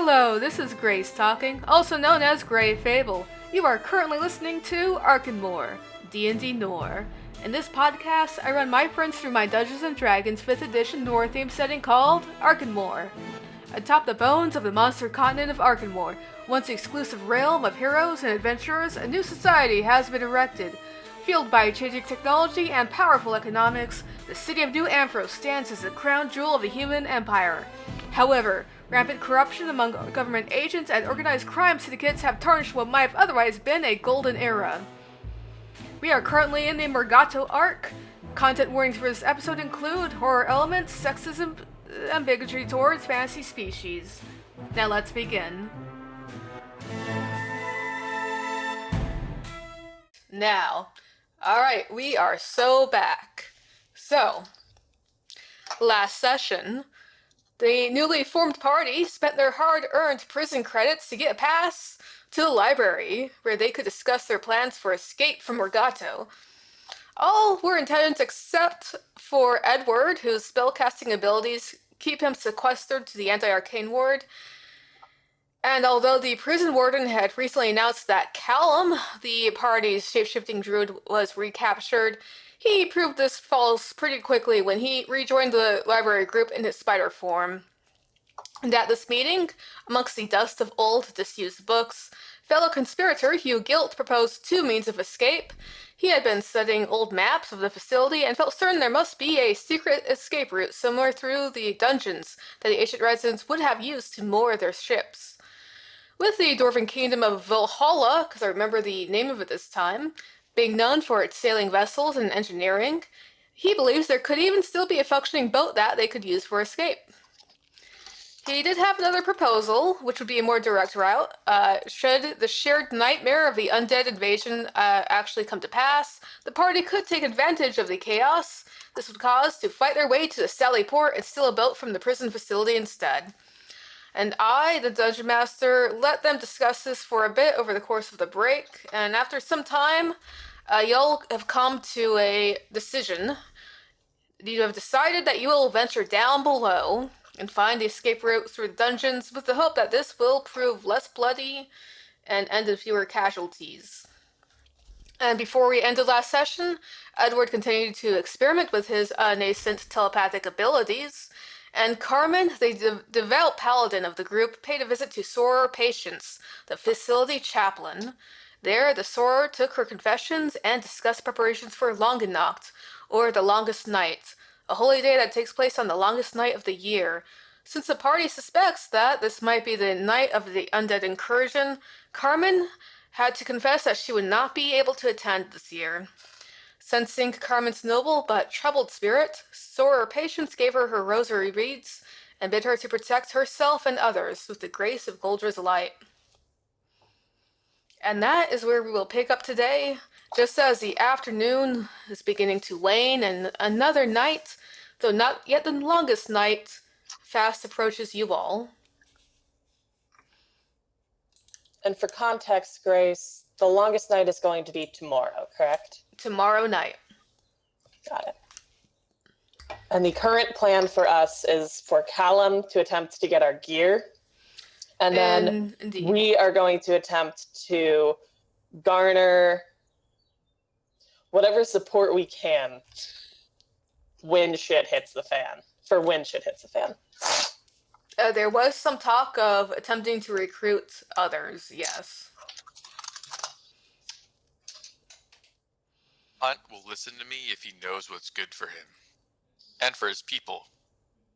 Hello, this is Grace talking, also known as Grey Fable. You are currently listening to Arkenmore, D&D Noir. In this podcast, I run my friends through my Dungeons & Dragons 5th edition Noir theme setting called Arkenmore. Atop the bones of the monster continent of Arkenmore, once the exclusive realm of heroes and adventurers, a new society has been erected. Fueled by changing technology and powerful economics, the city of New Amphros stands as the crown jewel of the human empire. However, rampant corruption among government agents and organized crime syndicates have tarnished what might have otherwise been a golden era. We are currently in the Morgato arc. Content warnings for this episode include horror elements, sexism, and bigotry towards fantasy species. Now let's begin. Alright, we are so back. So, last session, the newly formed party spent their hard-earned prison credits to get a pass to the library, where they could discuss their plans for escape from Morgato. All were intelligent except for Edward, whose spellcasting abilities keep him sequestered to the anti-arcane ward. And although the prison warden had recently announced that Callum, the party's shapeshifting druid, was recaptured, he proved this false pretty quickly when he rejoined the library group in his spider form. And at this meeting, amongst the dust of old, disused books, fellow conspirator Hugh Gilt proposed two means of escape. He had been studying old maps of the facility and felt certain there must be a secret escape route somewhere through the dungeons that the ancient residents would have used to moor their ships. With the Dwarven kingdom of Valhalla, because I remember the name of it this time, being known for its sailing vessels and engineering, he believes there could even still be a functioning boat that they could use for escape. He did have another proposal, which would be a more direct route. Should the shared nightmare of the undead invasion actually come to pass, the party could take advantage of the chaos this would cause to fight their way to the Sally port and steal a boat from the prison facility instead. And I, the Dungeon Master, let them discuss this for a bit over the course of the break, and after some time, y'all have come to a decision. You have decided that you will venture down below and find the escape route through the dungeons with the hope that this will prove less bloody and end in fewer casualties. And before we ended last session, Edward continued to experiment with his nascent telepathic abilities, and Carmen, the devout paladin of the group, paid a visit to Soror Patience, the facility chaplain. There, the Soror took her confessions and discussed preparations for Longenacht, or the Longest Night, a holy day that takes place on the longest night of the year. Since the party suspects that this might be the night of the undead incursion, Carmen had to confess that she would not be able to attend this year. Sensing Carmen's noble but troubled spirit, Soror Patience gave her rosary beads and bid her to protect herself and others with the grace of Goldra's light. And that is where we will pick up today, just as the afternoon is beginning to wane and another night, though not yet the longest night, fast approaches you all. And for context, Grace, the longest night is going to be tomorrow, correct? Tomorrow night. Got it. And the current plan for us is for Callum to attempt to get our gear. And then Indeed. We are going to attempt to garner whatever support we can when shit hits the fan. There was some talk of attempting to recruit others, yes. Hunt will listen to me if he knows what's good for him. And for his people.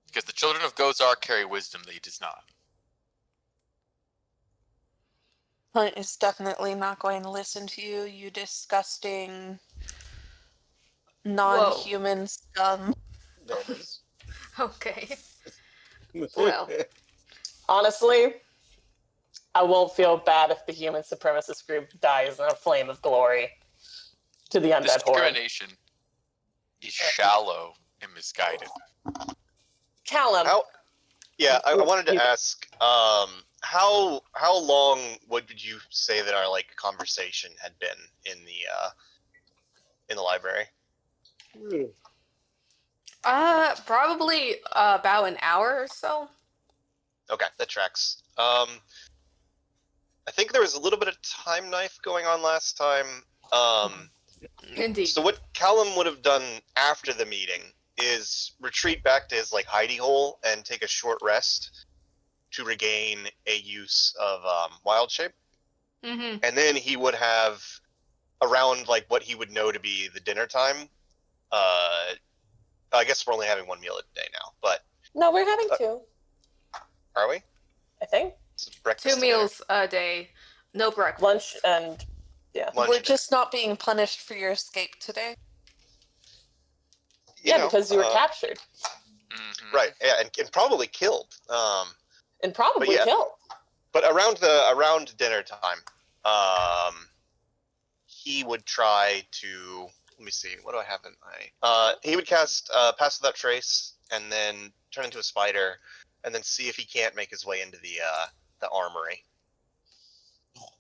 Because the children of Gozar carry wisdom that he does not. Hunt is definitely not going to listen to you, you disgusting non-human scum. Okay. Well. Honestly, I won't feel bad if the human supremacist group dies in a flame of glory to the undead horde. Discrimination is shallow and misguided. Callum. I wanted to ask, how long would you say that our conversation had been in the library? Probably about an hour or so. Okay, that tracks. I think there was a little bit of time knife going on last time. Indeed. So what Callum would have done after the meeting is retreat back to his like hidey hole and take a short rest to regain a use of wild shape, Mm-hmm. and then he would have around like what he would know to be the dinner time. I guess we're only having one meal a day now, but No, we're having two, are we? I think. It's breakfast 2 to dinner. meals a day, no breakfast. Lunch and yeah. Lunch We're and dinner. just not being punished for your escape today. Yeah, because you were captured Mhm. right. Yeah, and probably killed. and probably yeah. killed. But around dinner time, he would try to. Let me see. What do I have in my? He would cast Pass Without Trace, and then turn into a spider, and then see if he can't make his way into the armory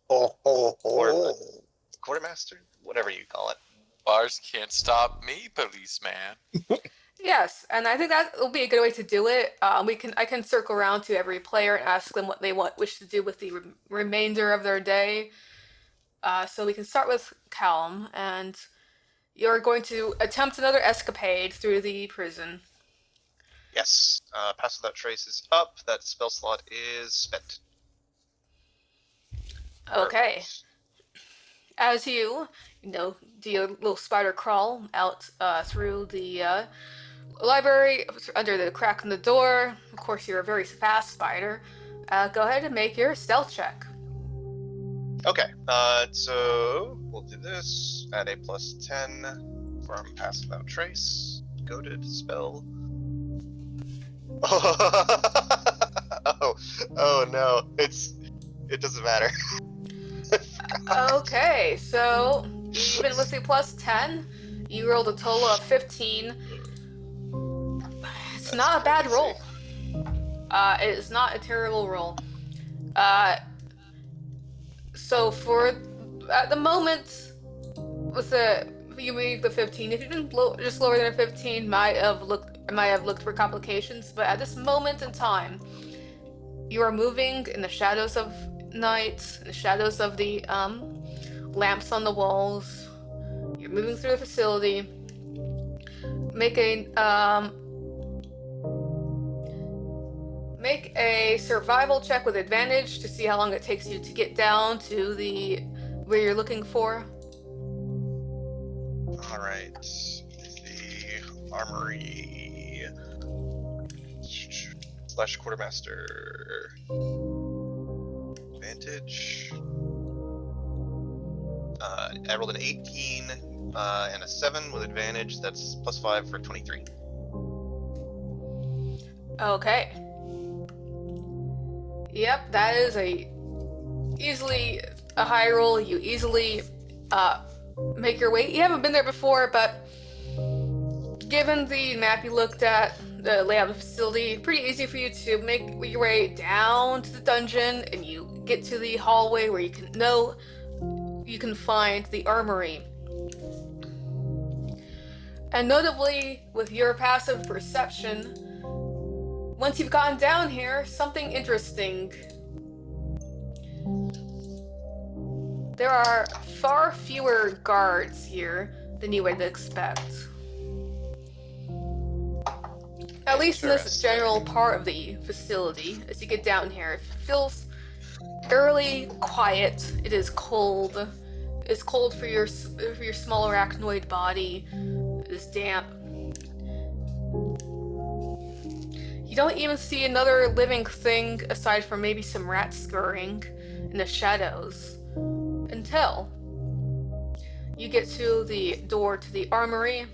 or the quartermaster, whatever you call it. Bars can't stop me, policeman. Yes, and I think that will be a good way to do it. I can circle around to every player and ask them what they wish to do with the remainder of their day. So we can start with Callum, and you're going to attempt another escapade through the prison. Yes. Pass Without Trace is up. That spell slot is spent. Okay. Perfect. As you do your little spider crawl out through the library, under the crack in the door. Of course, you're a very fast spider. Go ahead and make your stealth check. Okay, so we'll do this. Add a +10 from Pass Without Trace. Goaded spell. Oh no! It doesn't matter. Okay, so even with the +10, you rolled a total of 15. It's That's not a bad crazy. roll. It is not a terrible roll. So for at the moment, with you made the 15. If you didn't just lower than a 15, might have looked for complications. But at this moment in time, you are moving in the shadows of night, in the shadows of the lamps on the walls. You're moving through the facility. Make a survival check with advantage to see how long it takes you to get down to where you're looking for. All right. The armory / quartermaster advantage. I rolled an 18 and a 7 with advantage. That's +5 for 23. Okay. Yep, that is easily a high roll. You easily make your way. You haven't been there before, but given the map you looked at, the layout of the facility, pretty easy for you to make your way down to the dungeon, and you get to the hallway where you can find the armory. And notably, with your passive perception, once you've gotten down here, something interesting. There are far fewer guards here than you would expect. At least in this Interesting. general part of the facility. As you get down here, it feels fairly quiet. It is cold. It's cold for your small arachnoid body. It is damp. You don't even see another living thing aside from maybe some rats scurrying in the shadows until you get to the door to the armory.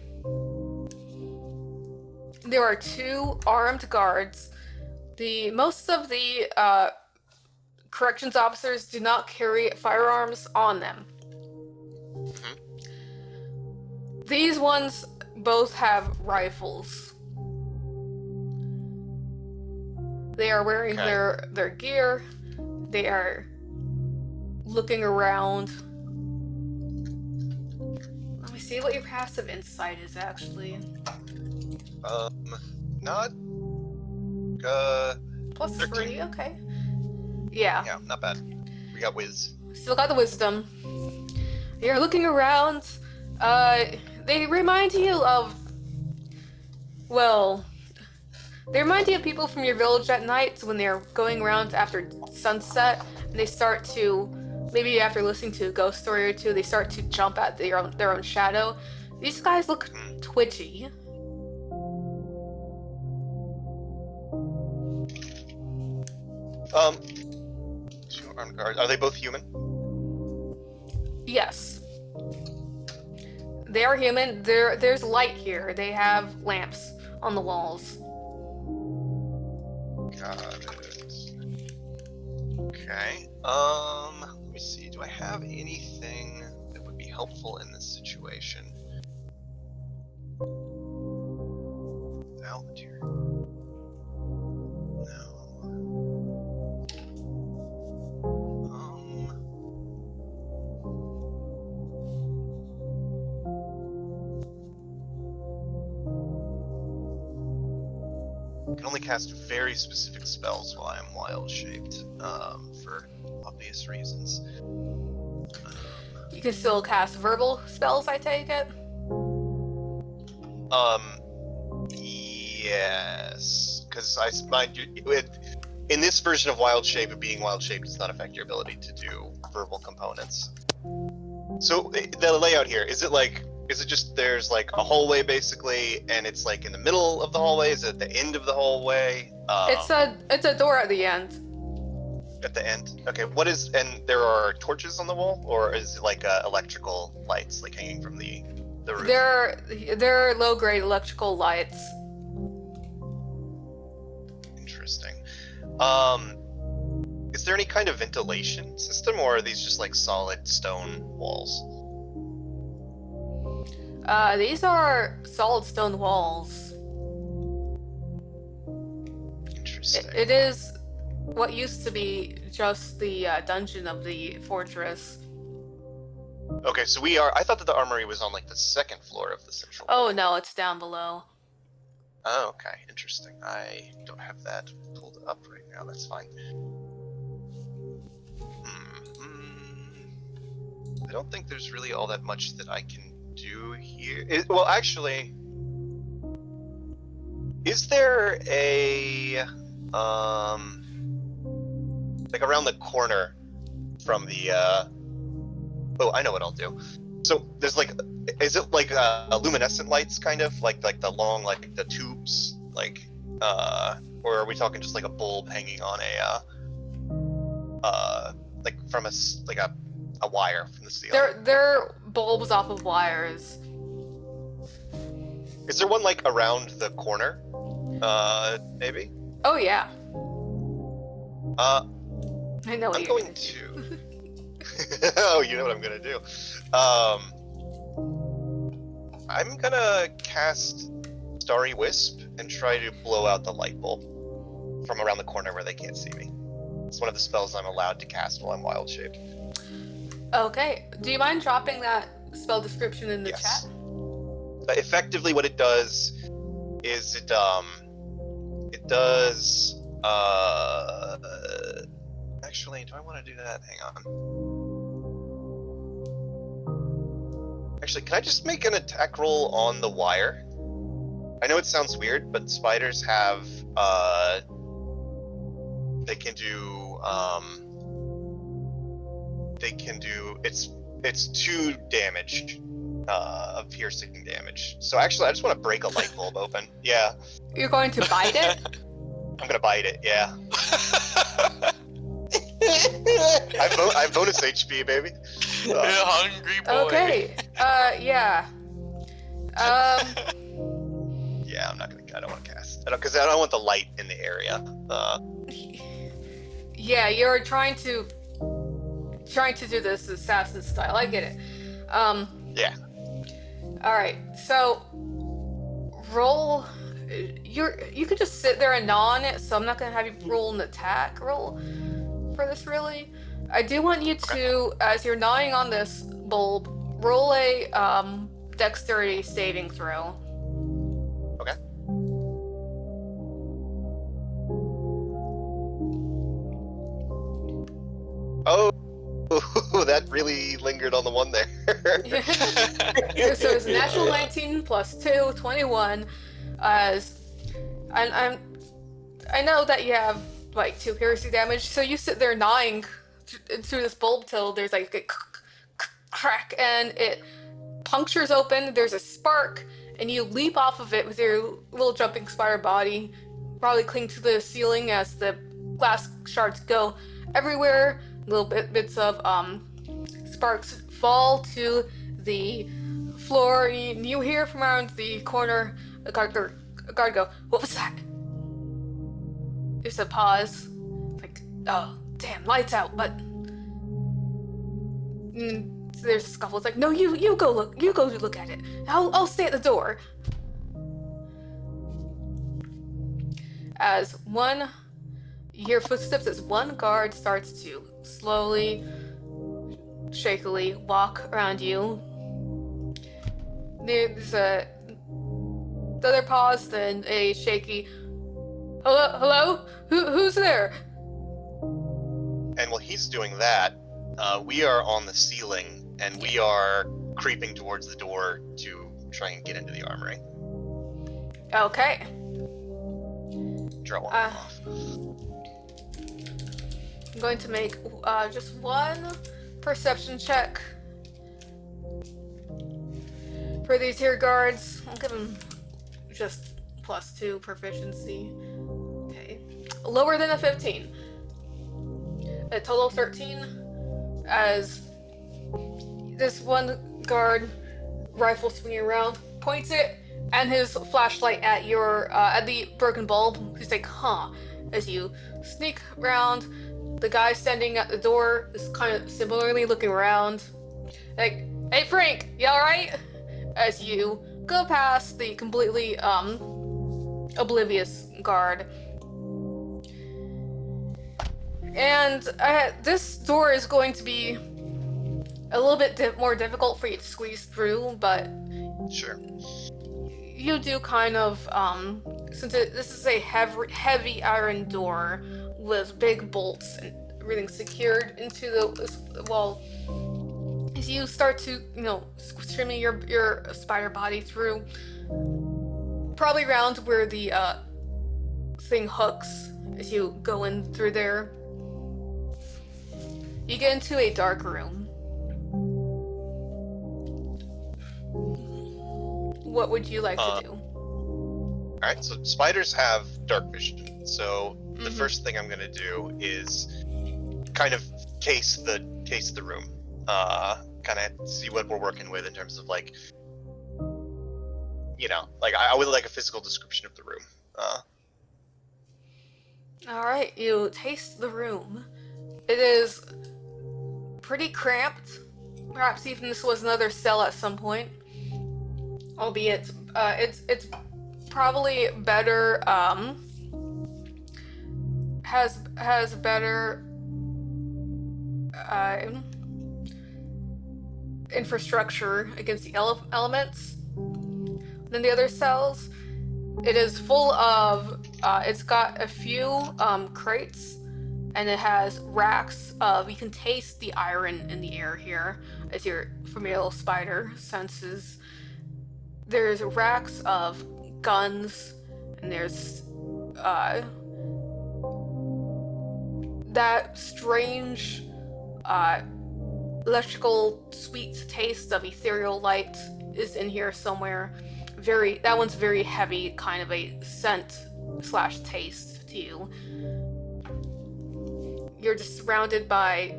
There are 2 armed guards. Most of the corrections officers do not carry firearms on them. These ones both have rifles. They are wearing their gear. They are looking around. Let me see what your passive insight is actually. Not Plus 13. 3, okay. Yeah. Yeah, not bad. We got whiz. Still got the wisdom. You're looking around. They remind you of, well, they remind you of people from your village at night when they're going around after sunset, and they start to, maybe after listening to a ghost story or two, they start to jump at their own shadow. These guys look twitchy. Two armed guards. Are they both human? Yes. They are human. There's light here. They have lamps on the walls. Got it. Okay. Let me see. Do I have anything that would be helpful in this situation? Volunteer. No. I can only cast very specific spells while I'm wild shaped, for obvious reasons. You can still cast verbal spells, I take it? Yes, because in this version of wild shape, being wild shaped does not affect your ability to do verbal components. So the layout here, is it just there's like a hallway basically, and it's like in the middle of the hallway? Is it at the end of the hallway? It's a door at the end. At the end. Okay. And there are torches on the wall, or is it like electrical lights like hanging from the roof? They're low grade electrical lights. Interesting. Is there any kind of ventilation system, or are these just like solid stone walls? These are solid stone walls. Interesting. It is what used to be just the dungeon of the fortress. Okay, so I thought that the armory was on like the second floor of the central. Oh no, it's down below. Oh, okay, interesting. I don't have that pulled up right now. That's fine. I don't think there's really all that much that I can do here. Well, actually, is there a like around the corner from the oh, I know what I'll do. So there's like, is it like luminescent lights, kind of like the long, like the tubes, like or are we talking just like a bulb hanging on a like from a wire from the ceiling? They're bulbs off of wires. Is there one like around the corner? Maybe. Oh yeah. I know what I'm you're going gonna to. Oh, you know what I'm gonna do. I'm gonna cast Starry Wisp and try to blow out the light bulb from around the corner where they can't see me. It's one of the spells I'm allowed to cast while I'm wild shaped. Okay. Do you mind dropping that spell description in the chat? Effectively, what it does is it does. Actually, do I want to do that? Hang on. Actually, can I just make an attack roll on the wire? I know it sounds weird, but spiders have they can do it's 2 damage of piercing damage. So actually, I just want to break a light bulb open. Yeah. You're going to bite it? I'm gonna bite it. Yeah. I have bonus HP, baby. Hungry boy. Okay. Yeah. Yeah, I don't want to cast. Because I don't want the light in the area. Yeah, you're trying to do this assassin style. I get it. Yeah. All right. So roll. You can just sit there and gnaw on it. So I'm not gonna have you roll an attack roll for this. Really, I do want you to, as you're gnawing on this bulb, roll a dexterity saving throw. Okay. Oh, that really lingered on the one there. So it's a natural 19 plus 2, 21. As I know that you have like 2 piercing damage, so you sit there gnawing through this bulb till there's like a crack and it punctures open. There's a spark, and you leap off of it with your little jumping spider body, probably cling to the ceiling as the glass shards go everywhere. Little bits of sparks fall to the floor. You hear from around the corner a guard go, "What was that?" There's a pause. Like, oh, damn, lights out, but there's a scuffle. It's like, no, you go look. You go look at it. I'll stay at the door. As you hear footsteps as one guard starts to slowly, shakily walk around you. There's the other pause, then a shaky, hello? Who's there? And while he's doing that, we are on the ceiling, and we are creeping towards the door to try and get into the armory. Okay. Draw one off. I'm going to make just one perception check for these here guards. I'll give them just +2 proficiency. Okay. Lower than a 15. A total of 13. As this one guard, rifle swinging around, points it and his flashlight at at the broken bulb. He's like, huh. As you sneak around, the guy standing at the door is kind of similarly looking around. Like, hey Frank, you alright? As you go past the completely oblivious guard. And this door is going to be a little bit more difficult for you to squeeze through, but Sure. you do kind of, since this is a heavy iron door with big bolts and everything secured into the wall, as you start to, streaming your spider body through, probably around where the thing hooks, as you go in through there, you get into a dark room. What would you like to do? Alright, so spiders have dark vision, so the first thing I'm gonna do is kind of case the room. Kind of see what we're working with in terms of like, I would like a physical description of the room. Alright, you taste the room. It is pretty cramped. Perhaps even this was another cell at some point. Albeit, it's probably better, has better infrastructure against the elements than the other cells. It is full of, it's got a few crates, and it has racks of, you can taste the iron in the air here as your familial spider senses. There's racks of guns, and there's that strange electrical sweet taste of ethereal light is in here somewhere. That one's very heavy, kind of a scent / taste to you. You're just surrounded by,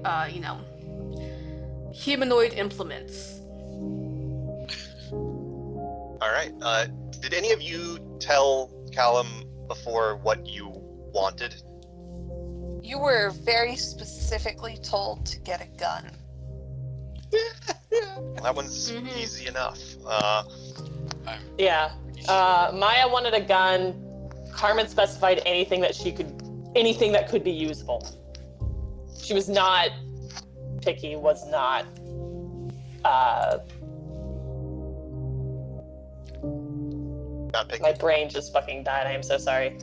humanoid implements. Alright, did any of you tell Callum before what you wanted? You were very specifically told to get a gun. Well, that one's easy enough. Yeah. Maya wanted a gun. Carmen specified anything that could be usable. She was not picky, was not Not picky. my brain just fucking died. I am so sorry.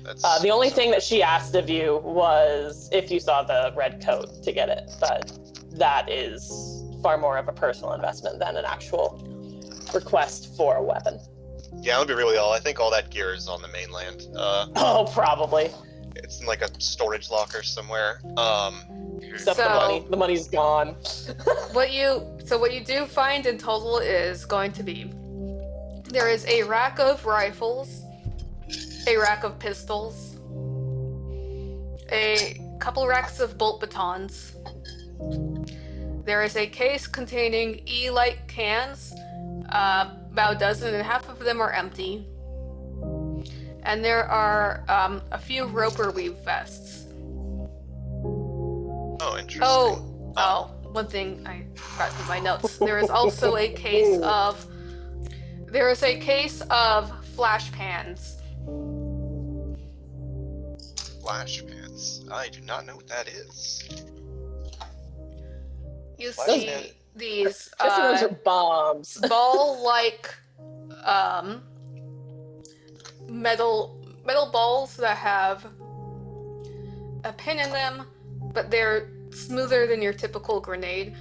That's The only thing that she asked of you was if you saw the red coat to get it, but that is far more of a personal investment than an actual request for a weapon. Yeah, I'll be really all. I think all that gear is on the mainland. Oh, probably. It's in like a storage locker somewhere. Except So- the money. The money's gone. What you do find in total is going to be there is a rack of rifles, a rack of pistols, a couple racks of bolt batons. There is a case containing E-light cans, about a dozen, and half of them are empty. And there are a few roper weave vests. Oh, interesting. One thing I forgot in my notes. There is also a case of flash pans. Flash pants. I do not know what that is. You Flash see pan. these Guess those are bombs. ball-like metal balls that have a pin in them, but they're smoother than your typical grenade.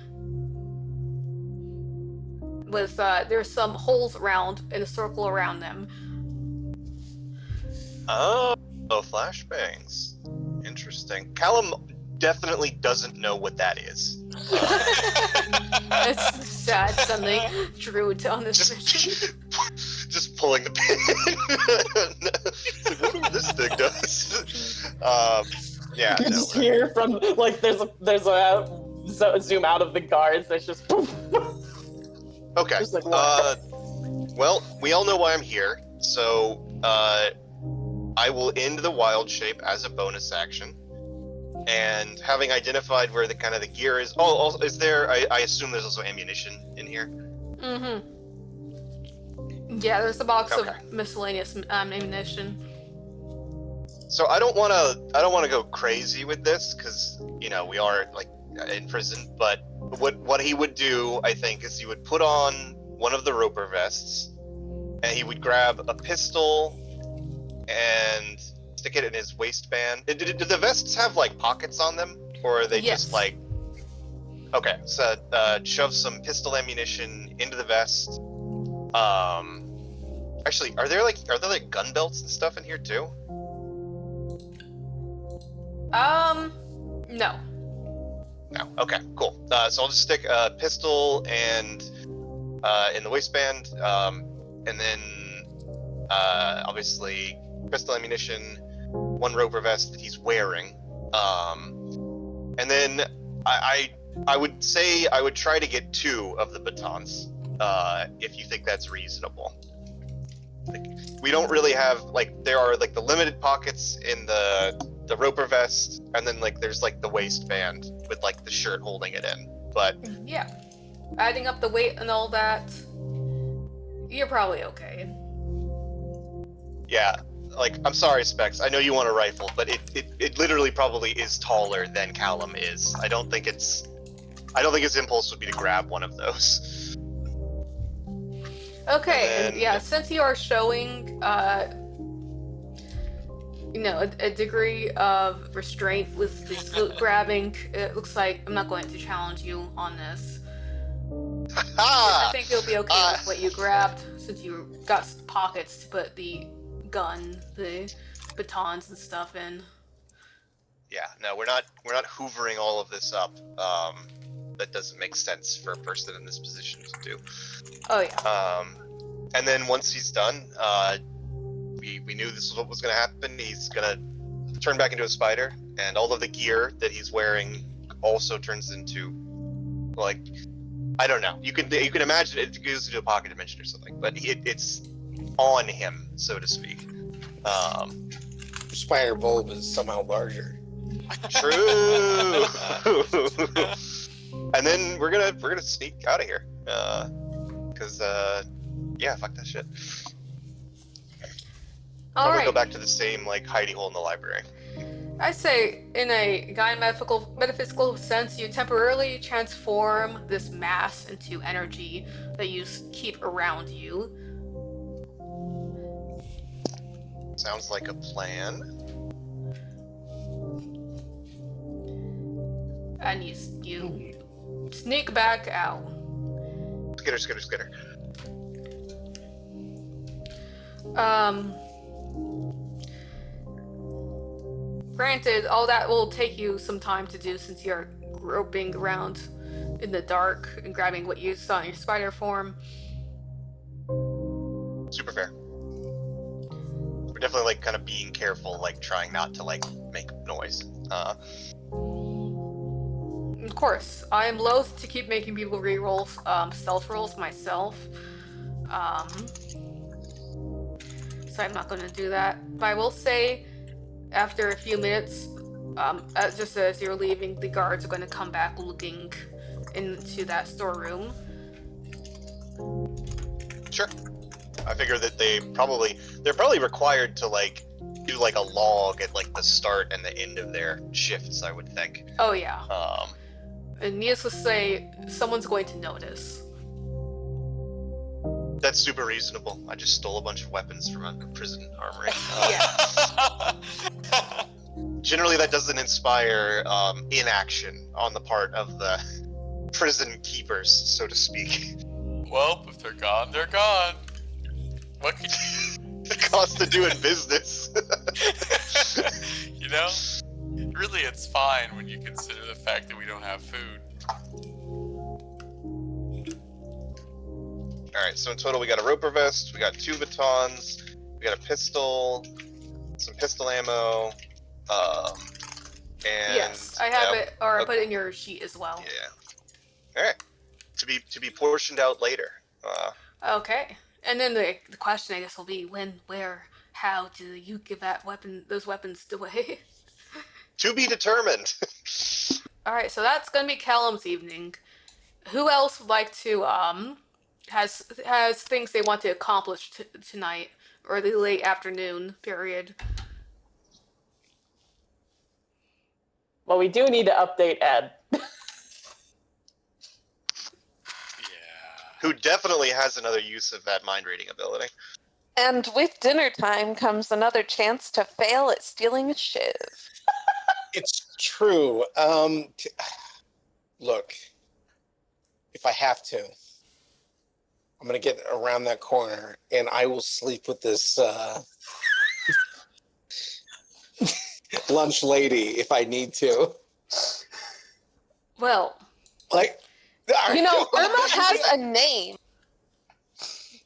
With there's some holes around in a circle around them. Oh, flashbangs. Interesting. Callum definitely doesn't know what that is. It's sad suddenly Drew on this mission. Just pulling the pin. It's like, what this thing does? Yeah. You No, just hear from like there's a zoom out of the guards. That's just poof. okay. Just like, what? Well, we all know why I'm here, so I will end the wild shape as a bonus action. And having identified where the gear is, also, is there? I assume there's also ammunition in here. Mm-hmm. Yeah, there's a box Okay. of miscellaneous ammunition. So I don't want to go crazy with this because we are like in prison. But what he would do, I think, is he would put on one of the roper vests, and he would grab a pistol and stick it in his waistband. Do the vests have like pockets on them, or are they Yes. just like? Okay, so shove some pistol ammunition into the vest. Actually, are there like gun belts and stuff in here too? No. No. Okay, cool. So I'll just stick a pistol and in the waistband, and then obviously pistol ammunition, one roper vest that he's wearing, and then I would say I would try to get 2 of the batons, if you think that's reasonable. Like, we don't really have there are the limited pockets in the roper vest, and then there's the waistband with the shirt holding it in. But Yeah. Adding up the weight and all that, you're probably okay. yeah, I'm sorry, Specs. I know you want a rifle, but it literally probably is taller than Callum is. I don't think his impulse would be to grab one of those. Okay, And and then- yeah, since you are showing, a degree of restraint with this loot grabbing, it looks like I'm not going to challenge you on this. I think you'll be okay with what you grabbed, since you got pockets to put the gun, the batons and stuff in. Yeah, no, we're not hoovering all of this up. That doesn't make sense for a person in this position to do. Oh yeah. And then once he's done, we knew this is what was going to happen. He's going to turn back into a spider, and all of the gear that he's wearing also turns into I don't know. You can imagine it goes into a pocket dimension or something, but it's on him, so to speak. Spider bulb is somehow larger. True. And then we're gonna sneak out of here, cause yeah, fuck that shit. All Probably right. go back to the same hidey hole in the library. I say, in a metaphysical sense, you temporarily transform this mass into energy that you keep around you. Sounds like a plan. And you sneak back out. Skitter. Granted, all that will take you some time to do since you're groping around in the dark and grabbing what you saw in your spider form. Super fair. We're definitely like kind of being careful, like trying not to like make noise. Of course, I am loath to keep making people reroll stealth rolls myself. So I'm not going to do that. But I will say, after a few minutes, just as you're leaving, the guards are going to come back looking into that storeroom. Sure. I figure that they're probably required to like do like a log at like the start and the end of their shifts, I would think. Oh yeah. And needless to say, someone's going to notice. That's super reasonable. I just stole a bunch of weapons from a prison armory. Generally, that doesn't inspire inaction on the part of the prison keepers, so to speak. Well, if they're gone, they're gone. What can The cost of doing business. you know? Really, it's fine when you consider the fact that we don't have food. Alright, so in total we got a roper vest, we got 2 batons, we got a pistol, some pistol ammo, and... Yes, I have it, or I put it in your sheet as well. Yeah. Alright. To be portioned out later. Okay. And then the question, I guess, will be when, where, how do you give those weapons away? To be determined. Alright, so that's gonna be Callum's evening. Who else would like to, has things they want to accomplish tonight, or the late afternoon period? Well, we do need to update Ed. Yeah. Who definitely has another use of that mind reading ability. And with dinner time comes another chance to fail at stealing a shiv. It's true. Look, if I have to, I'm gonna get around that corner and I will sleep with this lunch lady if I need to. Well, Like, You know, Irma has a name.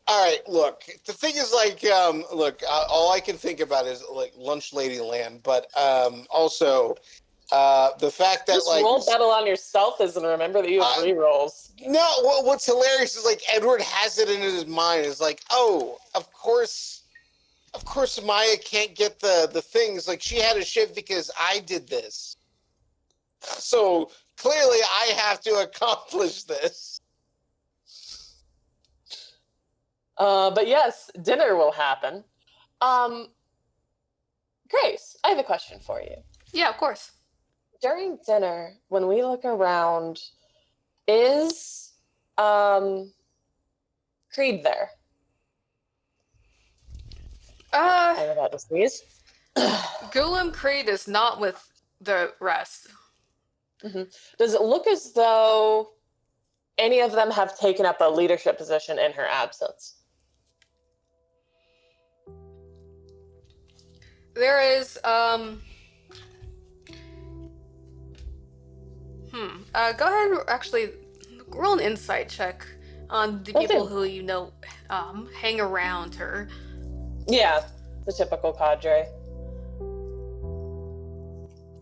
all right, look, the thing is like, all I can think about is like lunch lady land, but also the fact that Just like roll battle on yourself and remember that you have rerolls. no, what's hilarious is like Edward has it in his mind. It's like, oh, of course Maya can't get the things. Like she had a shift because I did this. So clearly I have to accomplish this. But yes, dinner will happen. Grace, I have a question for you. yeah, of course. During dinner, when we look around, is Creed there? I'm about to sneeze. Gulam Creed is not with the rest. Mm-hmm. Does it look as though any of them have taken up a leadership position in her absence? There is, go ahead and actually roll an insight check on the people who you know hang around her. Yeah, the typical cadre.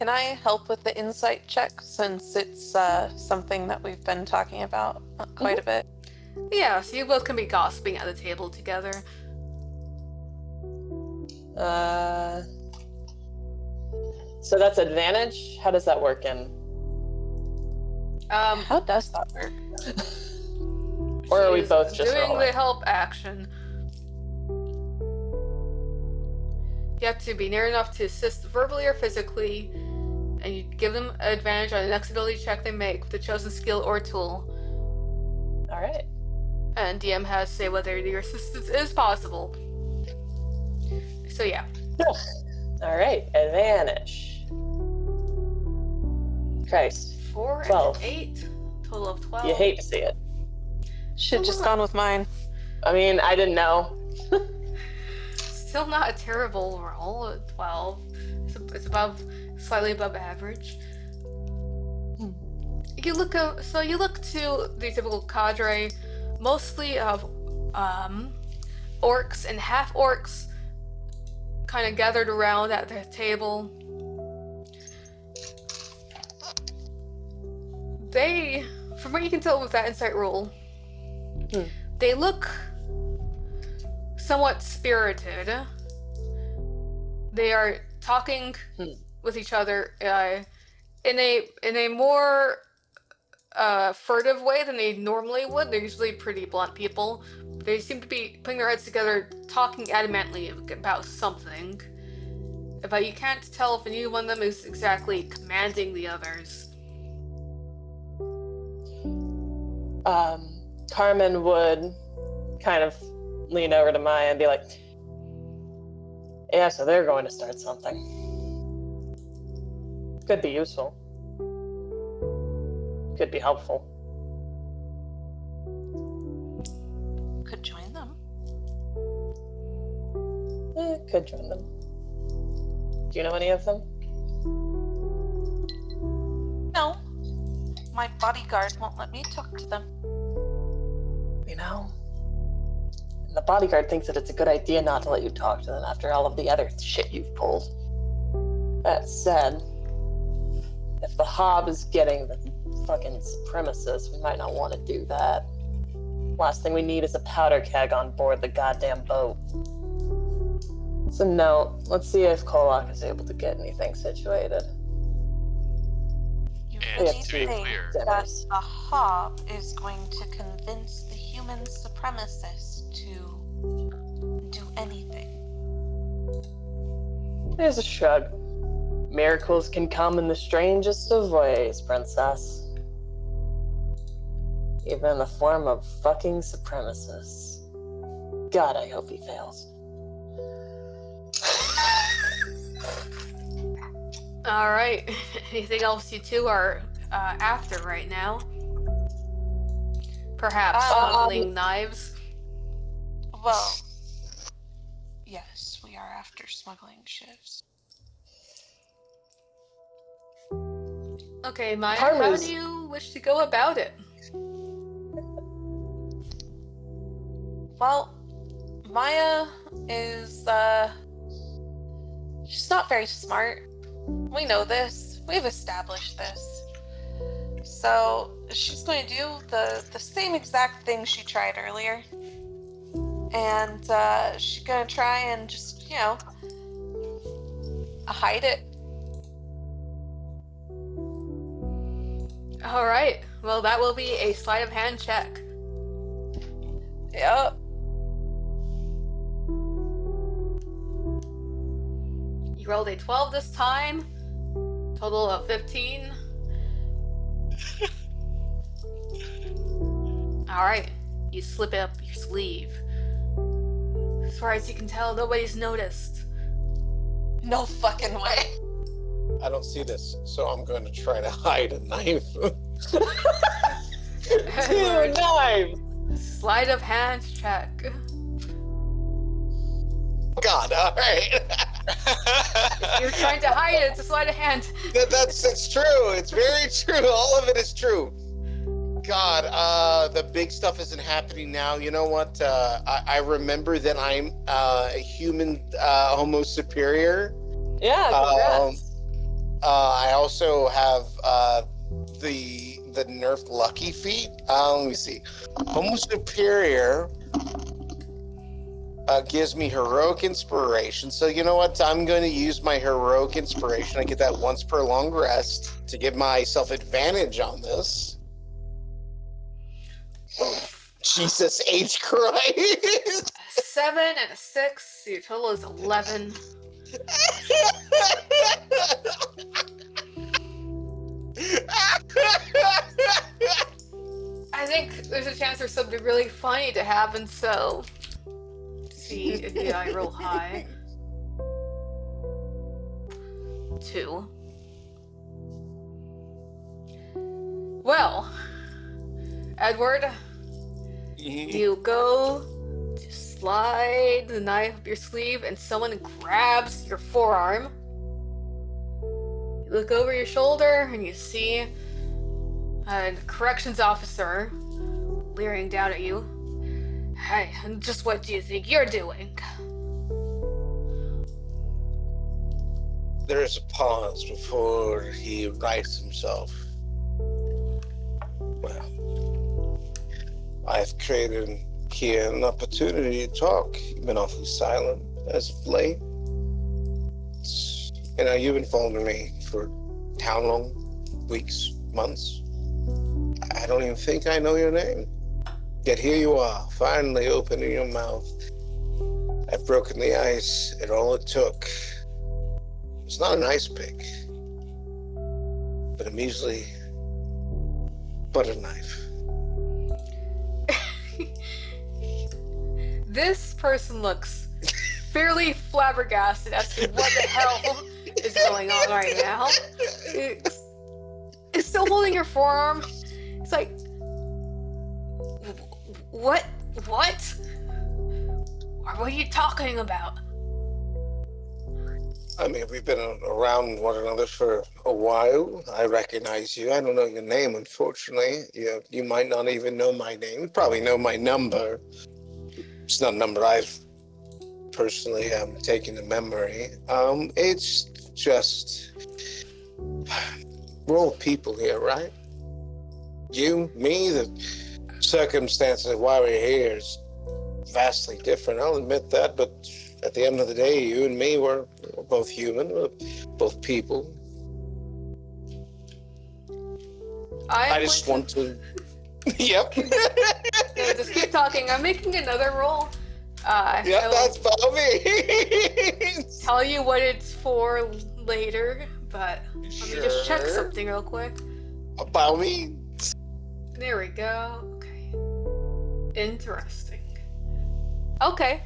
Can I help with the insight check since it's something that we've been talking about quite a bit? Yeah, so you both can be gossiping at the table together. So that's advantage? How does that work in? How does that work? Or are we she's both just doing rolling? the help action? You have to be near enough to assist verbally or physically, and you give them advantage on the next ability check they make with the chosen skill or tool. All right. And DM has to say whether your assistance is possible. So yeah. All right, advantage. Christ, 4 12. and 8. Total of 12. you hate to see it. Should just gone with mine. I mean, I didn't know. Still not a terrible roll at 12. It's slightly above average. You look to the typical cadre, mostly of orcs and half orcs, kind of gathered around at the table. They, from what you can tell with that insight roll, they look somewhat spirited. They are talking with each other in a more furtive way than they normally would. They're usually pretty blunt people. They seem to be putting their heads together, talking adamantly about something. But you can't tell if any one of them is exactly commanding the others. Carmen would kind of lean over to Maya and be like, yeah, so they're going to start something. Could be useful. Could be helpful. Could join them. Could join them. Do you know any of them? No. My bodyguard won't let me talk to them. You know, the bodyguard thinks that it's a good idea not to let you talk to them after all of the other shit you've pulled. That said, if the Hob is getting the fucking supremacists, we might not want to do that. Last thing we need is a powder keg on board the goddamn boat. So no, let's see if Koloth is able to get anything situated. You And really to be think clear, that the Hob is going to convince the human supremacists to do anything? There's a shrug. Miracles can come in the strangest of ways, princess. Even in the form of fucking supremacists. God, I hope he fails. Alright, anything else you two are after right now? Perhaps smuggling knives? Well, yes, we are after smuggling shivs. Okay, Maya, Carmen how is- do you wish to go about it? Well, Maya is, she's not very smart. We know this. We've established this. So, she's going to do the same exact thing she tried earlier. And, she's going to try and just, hide it. Alright, well, that will be a sleight of hand check. Yep. You rolled a 12 this time, total of 15. Alright, you slip it up your sleeve. As far as you can tell, nobody's noticed. No fucking way. I don't see this, so I'm going to try to hide a knife. Two knives! Sleight of hand check. God, all right. If you're trying to hide it, it's a sleight of hand. It's true. It's very true. All of it is true. God, the big stuff isn't happening now. You know what? I remember that I'm a human Homo superior. Yeah, congrats. I also have the nerfed lucky feat. Let me see. Homo superior gives me heroic inspiration. So you know what? I'm going to use my heroic inspiration. I get that once per long rest to give myself advantage on this. Jesus H. Christ. 7 and a 6, so your total is 11. I think there's a chance there's something really funny to happen, so see if I roll high. too. Well, Edward, you go to slide the knife up your sleeve and someone grabs your forearm. You look over your shoulder and you see a corrections officer leering down at you. Hey, just what do you think you're doing? There is a pause before he rights himself. Well, I've created here an opportunity to talk. You've been awfully silent as of late. You've been following me for how long? Weeks? Months? I don't even think I know your name. Yet here you are, finally opening your mouth. I've broken the ice, and all it took. It's not an ice pick, but a measly butter knife. This person looks fairly flabbergasted as to what the hell is going on right now. It's still holding your forearm. It's like, what? What? Or what are you talking about? I mean, we've been around one another for a while. I recognize you. I don't know your name, unfortunately. You might not even know my name. You probably know my number. It's not a number I've personally taken to memory. It's just, we're all people here, right? You, me, the circumstances of why we're here is vastly different. I'll admit that, but at the end of the day, you and me, we're both human, we're both people. I just want to... Yep. Yeah, just keep talking. I'm making another roll. Yep, that's about me. Tell you what it's for later, but let me just check something real quick. About me? There we go. Okay. Interesting. Okay.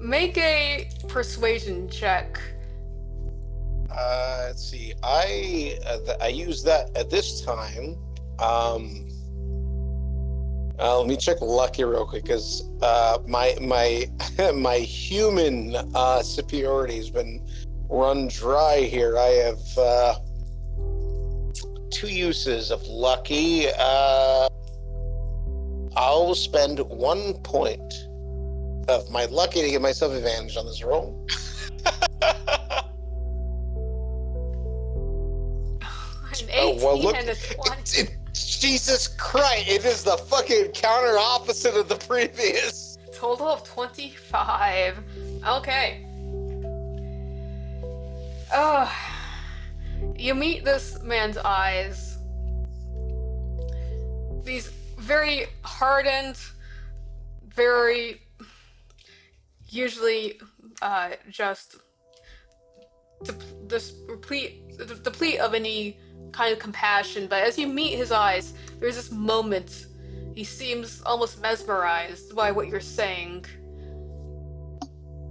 Make a persuasion check. Let's see. I use that at this time. Let me check lucky real quick, because my my human superiority has been run dry here. I have 2 uses of lucky. I'll spend 1 point of my lucky to give myself advantage on this roll. An 18 and a 20. Jesus Christ, it is the fucking counter opposite of the previous. Total of 25. Okay. You meet this man's eyes. These very hardened, very usually just deplete of any kind of compassion, but as you meet his eyes, there's this moment. He seems almost mesmerized by what you're saying.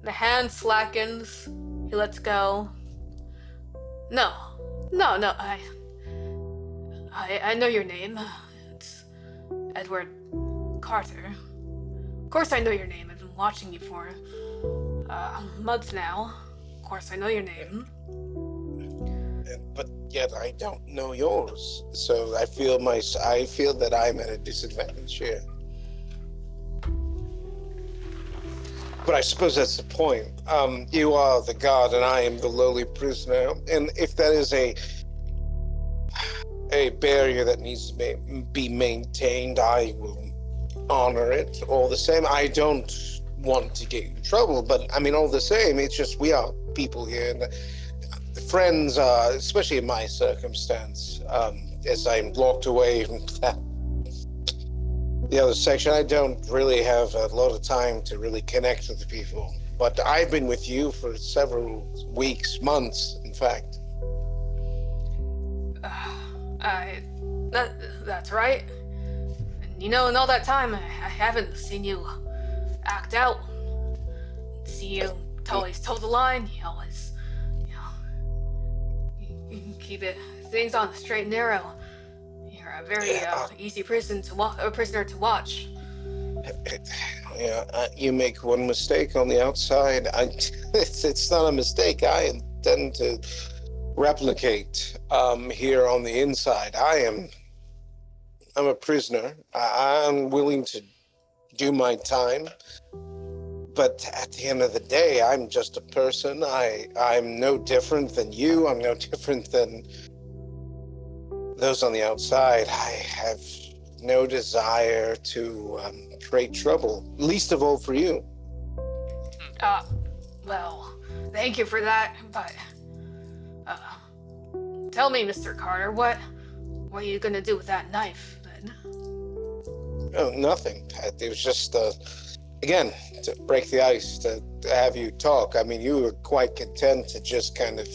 The hand slackens. He lets go. No, I know your name. It's Edward Carter. Of course I know your name. I've been watching you for months now. Of course I know your name. But yet I don't know yours. So I feel that I'm at a disadvantage here. But I suppose that's the point. You are the god and I am the lowly prisoner. And if that is a barrier that needs to be maintained, I will honor it. All the same, I don't want to get you in trouble, but I mean, all the same, it's just we are people here. And the friends, especially in my circumstance, as I'm locked away from the other section, I don't really have a lot of time to really connect with the people. But I've been with you for several weeks, months, in fact. That's right. And in all that time, I haven't seen you act out. See you always toe the line. You always, you can keep things on the straight and narrow. You're a very easy prisoner to watch. You make one mistake on the outside. It's not a mistake. I intend to replicate here on the inside. I'm a prisoner. I'm willing to do my time. But at the end of the day, I'm just a person. I'm no different than you. I'm no different than those on the outside. I have no desire to create trouble, least of all for you. Well, thank you for that, but tell me, Mr. Carter, what are you gonna do with that knife, then? Oh, nothing. It was just, again, to break the ice, to have you talk. I mean, you were quite content to just kind of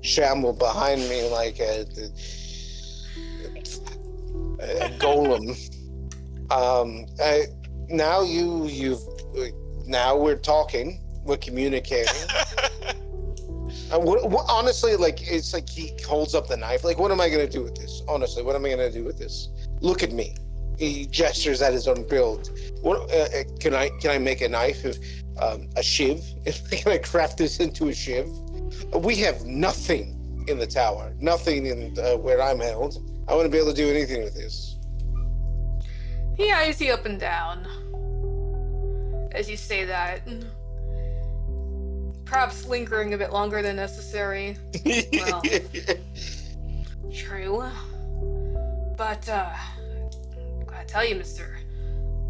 shamble behind me like a golem. Now we're talking, we're communicating. Honestly, like, it's like he holds up the knife. Like, what am I going to do with this? Honestly, what am I going to do with this? Look at me. He gestures at his own build. What can I make a knife of a shiv? Can I craft this into a shiv? We have nothing in the tower. Nothing in where I'm held. I want to be able to do anything with this. He eyes you up and down as you say that. Perhaps lingering a bit longer than necessary. Well, true. But, gotta tell you, Mr.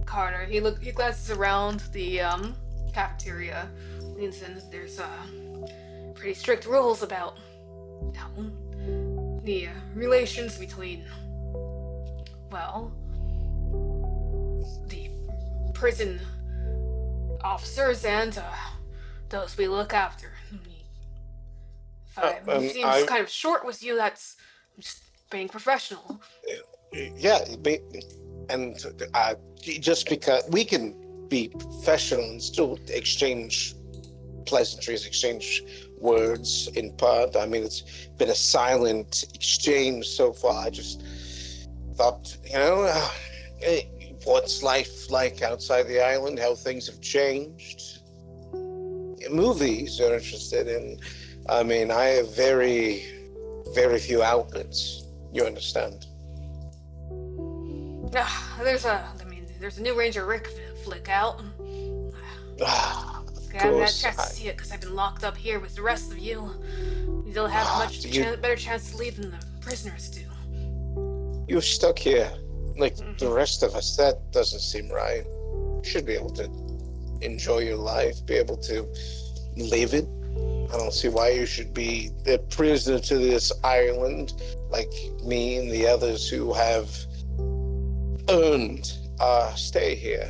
Carter, he glances around the, cafeteria, leans in. There's, pretty strict rules about, the relations between, well, the prison officers and, those we look after. It seems kind of short with you. That's just being professional. Yeah, and just because we can be professional and still exchange pleasantries, exchange words in part. I mean, it's been a silent exchange so far. I just thought, what's life like outside the island, how things have changed. Movies you're interested in. I mean, I have very, very few outlets. You understand? There's a new Ranger Rick flick out. I haven't had a chance to see it because I've been locked up here with the rest of you. You don't have better chance to leave than the prisoners do. You're stuck here, like the rest of us. That doesn't seem right. You should be able to enjoy your life, be able to live it. I don't see why you should be a prisoner to this island like me and the others who have earned our stay here.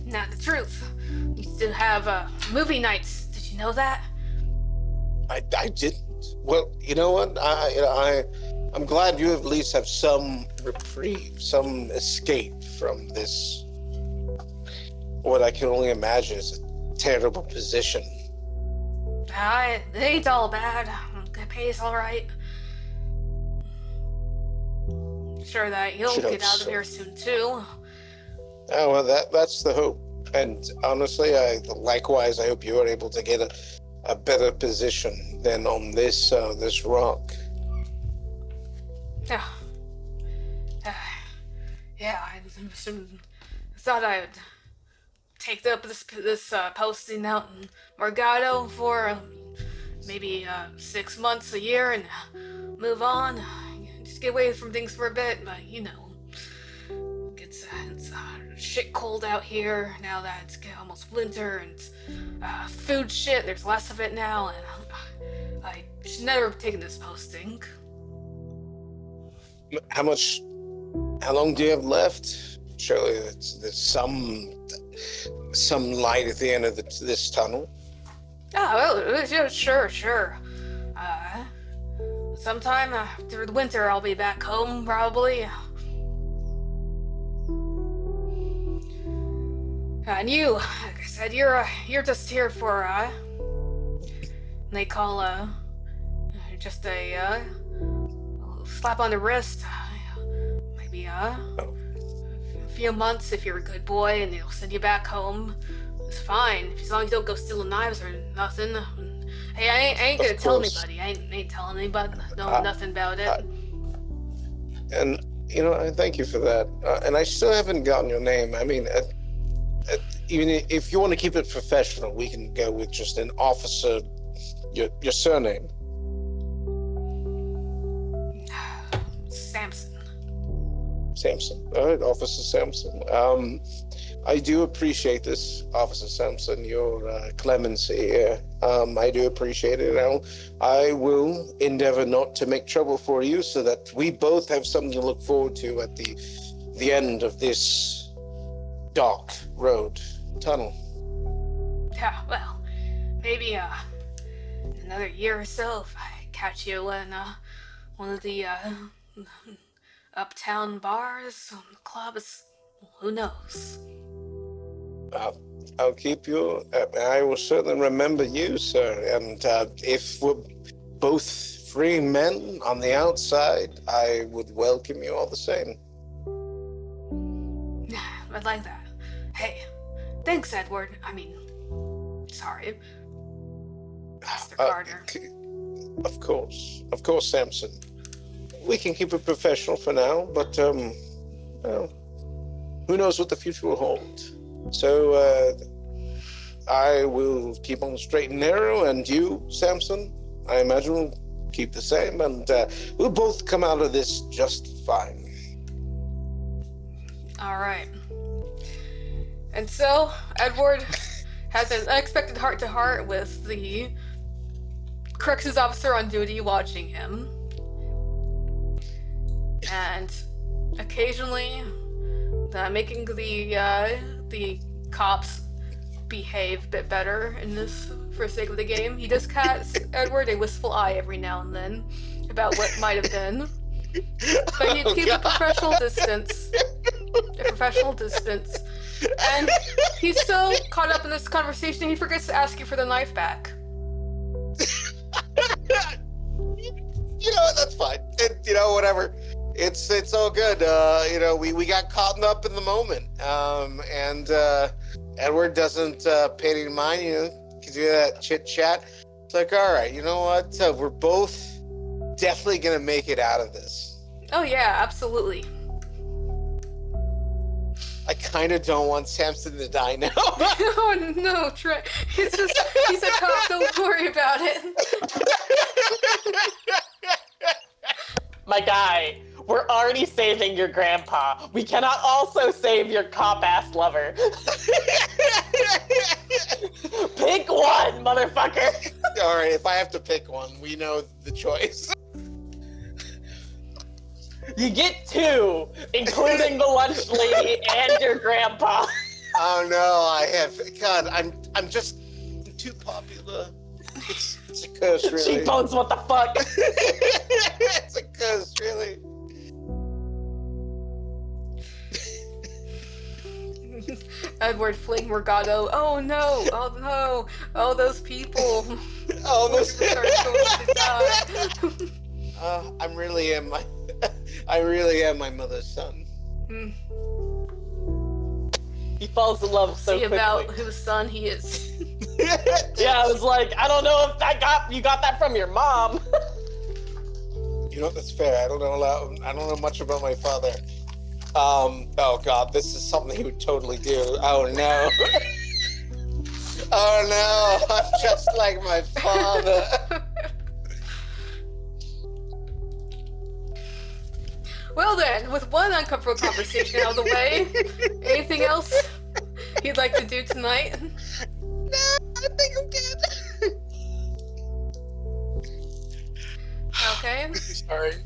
Not the truth. You still have movie nights. Did you know that? I didn't. Well, you know what? I'm glad you at least have some reprieve, some escape from this. What I can only imagine is a terrible position. It ain't all bad. The pay's all right. Sure that you'll get out of here soon too. Oh, well, that's the hope. And honestly, likewise, I hope you are able to get a better position than on this rock. I thought I'd take up this posting out in Morgado for maybe 6 months, a year, and move on. Just get away from things for a bit, but it's shit cold out here now that it's almost winter, and food shit, there's less of it now, and I should never have taken this posting. How long do you have left? Surely there's some light at the end of this tunnel. Yeah, sure. Sometime through the winter I'll be back home, probably. And you, like I said, you're just here for they call just a slap on the wrist. Maybe a few months if you're a good boy, and they'll send you back home. It's fine, as long as you don't go stealing knives or nothing. Hey, I ain't gonna tell anybody. I ain't telling anybody. Nothing about it. And I thank you for that. And I still haven't gotten your name. I mean, even if you want to keep it professional, we can go with just an officer. Your surname. Samson. All right, Officer Samson. I do appreciate this, Officer Samson, your clemency here. I do appreciate it. I will endeavor not to make trouble for you so that we both have something to look forward to at the end of this dark road tunnel. Yeah, well, maybe another year or so if I catch you in one of the uptown bars, clubs, who knows? I'll keep you. I will certainly remember you, sir. And if we're both free men on the outside, I would welcome you all the same. I'd like that. Hey, thanks, Edward. I mean, sorry. Mr. Carter. Of course, Samson. We can keep it professional for now, but well, who knows what the future will hold. So I will keep on the straight and narrow, and you, Samson, I imagine will keep the same, and we'll both come out of this just fine. All right. And so Edward has an unexpected heart-to-heart with the corrections officer on duty watching him. And occasionally making the cops behave a bit better in this for the sake of the game. He does cast Edward a wistful eye every now and then about what might have been. But you keep a professional distance. And he's so caught up in this conversation he forgets to ask you for the knife back. That's fine. Whatever. It's all good. We got caught up in the moment. And Edward doesn't pay any mind, can do that chit chat. It's like, all right, you know what? We're both definitely gonna make it out of this. Oh yeah, absolutely. I kind of don't want Samson to die now. Oh no, Trey. He's a cop, don't worry about it. My guy, we're already saving your grandpa. We cannot also save your cop-ass lover. Pick one, motherfucker. All right, if I have to pick one, we know the choice. You get two, including the lunch lady and your grandpa. Oh no, I have. God, I'm just too popular. It's a curse, really. Cheekbones, what the fuck? It's a curse, really. Edward fling Morgado. Oh no! Oh no! Oh, those people. Oh, those. Die. I really am my mother's son. He falls in love so See quickly. about whose son he is. Yeah, I was like, I don't know if you got that from your mom. That's fair. I don't know much about my father. Oh God, this is something he would totally do. Oh no. Oh no, I'm just like my father. Well then, with one uncomfortable conversation out of the way, anything else you'd like to do tonight? No, I think I'm good. Okay. Sorry.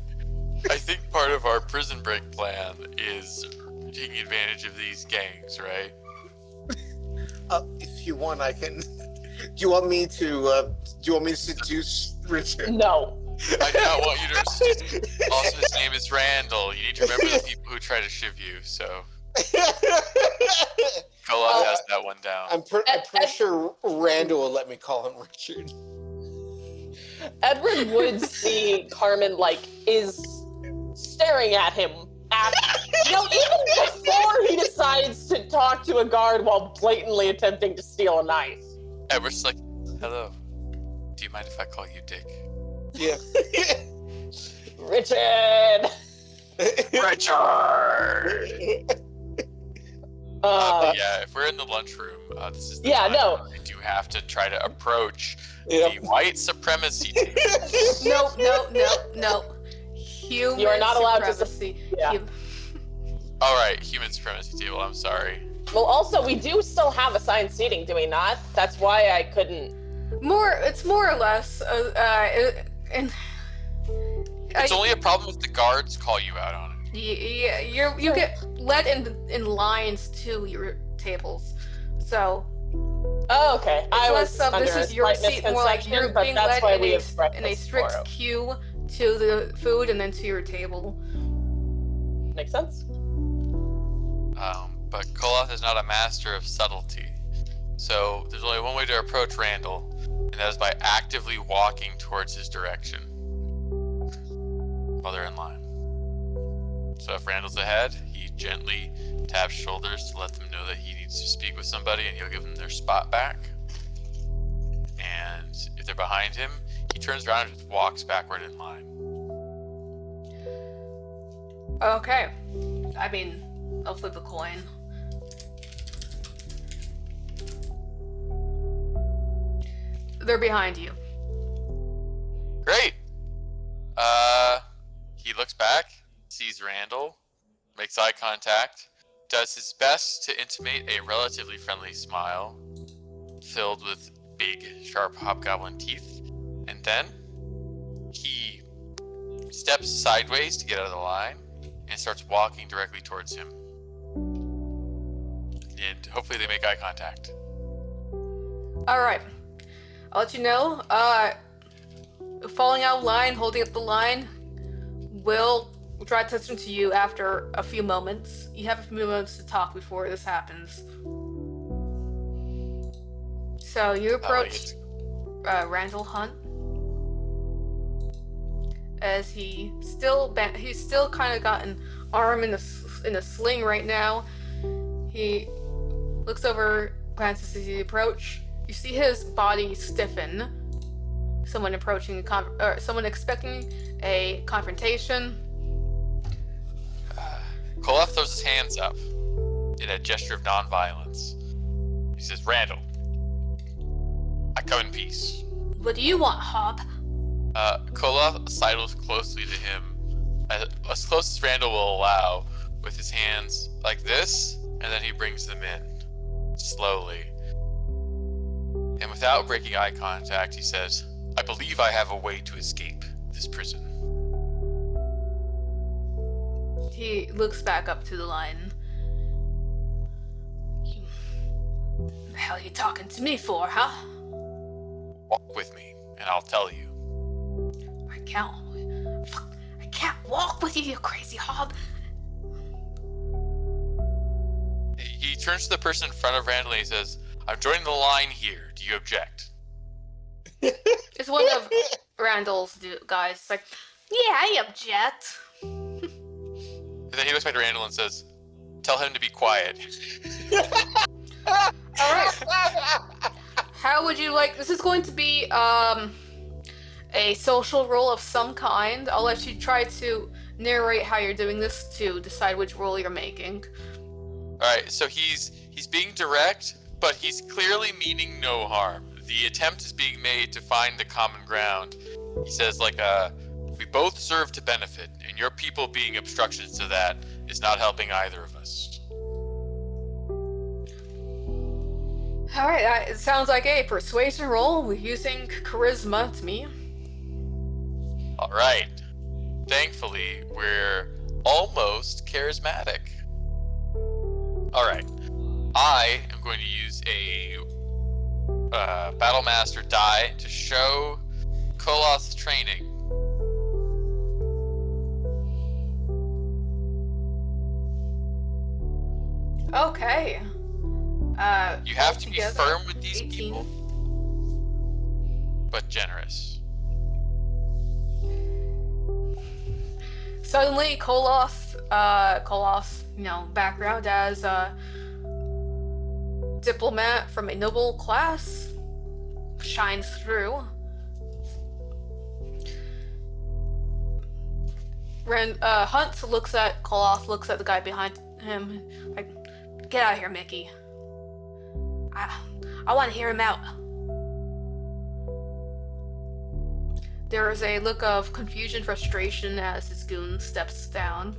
I think part of our prison break plan is taking advantage of these gangs, right? If you want, I can. Do you want me to seduce Richard? No. I do not want you to. Also, his name is Randall. You need to remember the people who try to shiv you. So. Koloth has that one down. I'm pretty sure Randall will let me call him Richard. Edward would see Carmen is staring at him even before he decides to talk to a guard while blatantly attempting to steal a knife. Edward's like, hello. Do you mind if I call you Dick? Yeah. Richard! Richard! Uh, yeah, if we're in the lunchroom, this is the Yeah, time no. I do have to try to approach Yep. the white supremacy team. No. Human You are not allowed to supremacy. yeah. Alright, human supremacy table, I'm sorry. Well, also, we do still have assigned seating, do we not? That's why I couldn't... It's more or less, and It's only a problem if the guards call you out on it. you get led in lines to your tables. So Oh, okay. I was under this is your a slight seat, more like misconception, you're but being that's led why in we a, have breakfast in a strict tomorrow. queue to the food and then to your table. Makes sense. But Koloth is not a master of subtlety. So there's only one way to approach Randall, and that is by actively walking towards his direction while they're in line. So if Randall's ahead, he gently taps shoulders to let them know that he needs to speak with somebody, and he'll give them their spot back. And if they're behind him, he turns around and just walks backward in line. Okay. I mean, I'll flip a coin. They're behind you. Great. He looks back, sees Randall, makes eye contact, does his best to intimate a relatively friendly smile, filled with big, sharp hobgoblin teeth, and then he steps sideways to get out of the line and starts walking directly towards him. And hopefully they make eye contact. Alright. I'll let you know. Falling out of line, holding up the line, will try to touch to you after a few moments. You have a few moments to talk before this happens. So you approach Randall Hunt as he's still kind of got an arm in a sling right now. He looks over, glances as you approach. You see his body stiffen. Someone expecting a confrontation. Koloth throws his hands up in a gesture of non-violence. He says, Randall, I come in peace. What do you want, Hob? Koloth sidles closely to him, as close as Randall will allow, with his hands like this, and then he brings them in, slowly. And without breaking eye contact, he says, I believe I have a way to escape this prison. He looks back up to the line. What the hell are you talking to me for, huh? Walk with me, and I'll tell you. I can't walk with you, you crazy Hob. He turns to the person in front of Randall and he says, I'm joining the line here. Do you object? It's one of Randall's guys. It's like, yeah, I object. And then he looks back to Randall and says, tell him to be quiet. Alright. How would you like... This is going to be a social role of some kind. I'll let you try to narrate how you're doing this to decide which role you're making. Alright, so he's being direct, but he's clearly meaning no harm. The attempt is being made to find the common ground. He says, we both serve to benefit, and your people being obstructions to that is not helping either of us. Alright, it sounds like a persuasion roll using charisma to me. Alright. Thankfully, we're almost charismatic. Alright. I am going to use a Battlemaster die to show Koloth's training. Okay. You have to be altogether, firm with these 18. people, but generous. Suddenly, Koloth, background as a diplomat from a noble class shines through. Hunt looks at Koloth, looks at the guy behind him, like, get out of here, Mickey. I want to hear him out. There is a look of confusion, frustration as his goon steps down.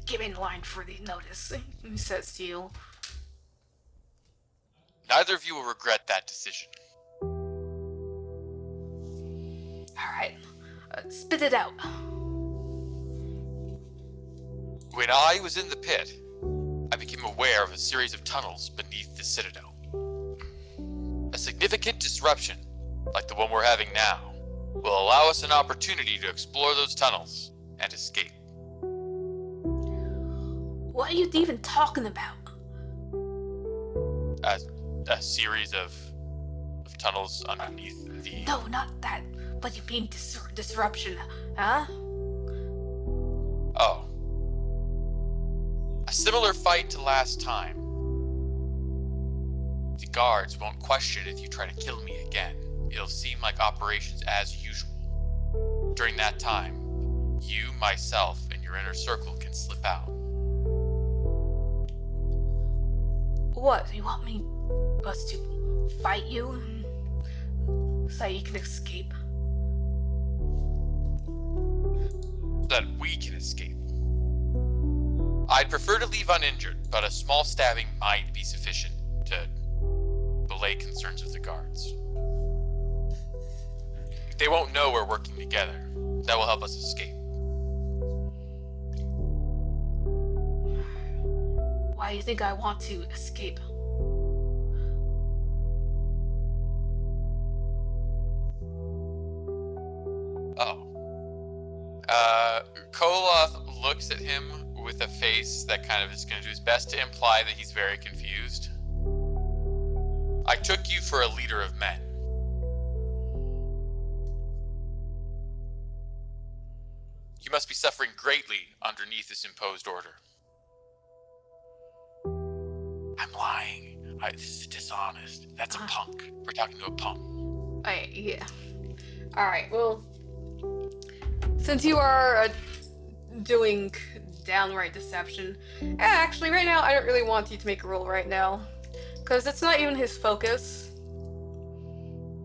Get in line for the notice, he says to you. Neither of you will regret that decision. Alright, spit it out. When I was in the pit, I became aware of a series of tunnels beneath the Citadel. A significant disruption, like the one we're having now, will allow us an opportunity to explore those tunnels and escape. What are you even talking about? A series of tunnels underneath the... No, not that. But you mean disruption, huh? Oh. A similar fight to last time. The guards won't question if you try to kill me again. It'll seem like operations as usual. During that time, you, myself, and your inner circle can slip out. What? You want us to fight you? So you can escape? So that we can escape. I'd prefer to leave uninjured, but a small stabbing might be sufficient to allay concerns of the guards. They won't know we're working together. That will help us escape. Why do you think I want to escape? Oh. Koloth looks at him with a face that kind of is going to do his best to imply that he's very confused. I took you for a leader of men. You must be suffering greatly underneath this imposed order. I'm lying. This is dishonest. That's a punk. We're talking to a punk. Yeah. Alright, well, since you are doing downright deception, actually, right now, I don't really want you to make a roll right now. Because it's not even his focus.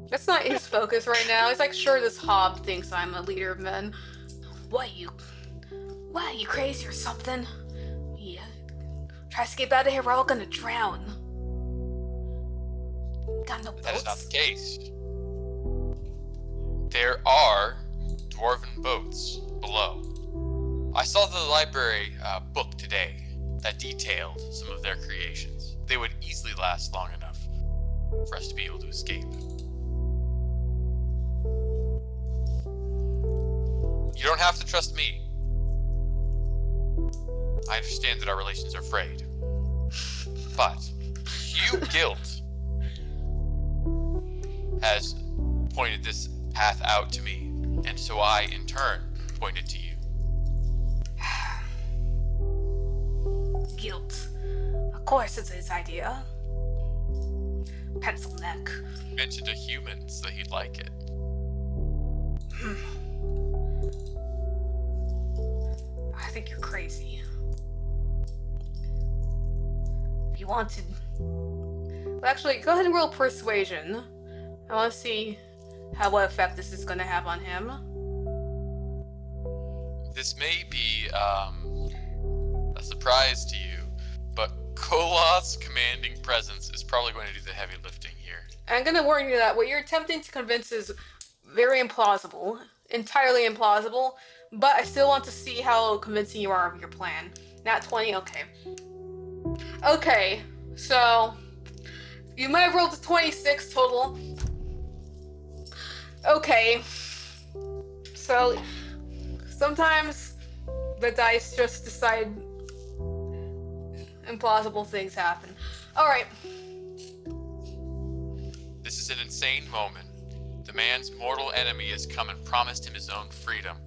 That's not his focus right now. It's like, sure, this hob thinks I'm a leader of men. What, you crazy or something? Yeah. Try to escape out of here, we're all gonna drown. Got no boats? That is not the case. There are dwarven boats below. I saw the library book today that detailed some of their creations. They would easily last long enough for us to be able to escape. You don't have to trust me. I understand that our relations are frayed. But Hugh Guilt has pointed this path out to me, and so I, in turn, pointed to you. Guilt. Of course it's his idea. Pencil neck. Mentioned to humans that he'd like it. I think you're crazy. If you want to... Well, actually, go ahead and roll persuasion. I want to see what effect this is going to have on him. This may be a surprise to you, but Koloth's commanding presence is probably going to do the heavy lifting here. I'm going to warn you that what you're attempting to convince is very implausible. Entirely implausible. But I still want to see how convincing you are of your plan. Nat 20? Okay. Okay, so... You might have rolled a 26 total. Okay. So, sometimes the dice just decide... implausible things happen. Alright. This is an insane moment. The man's mortal enemy has come and promised him his own freedom.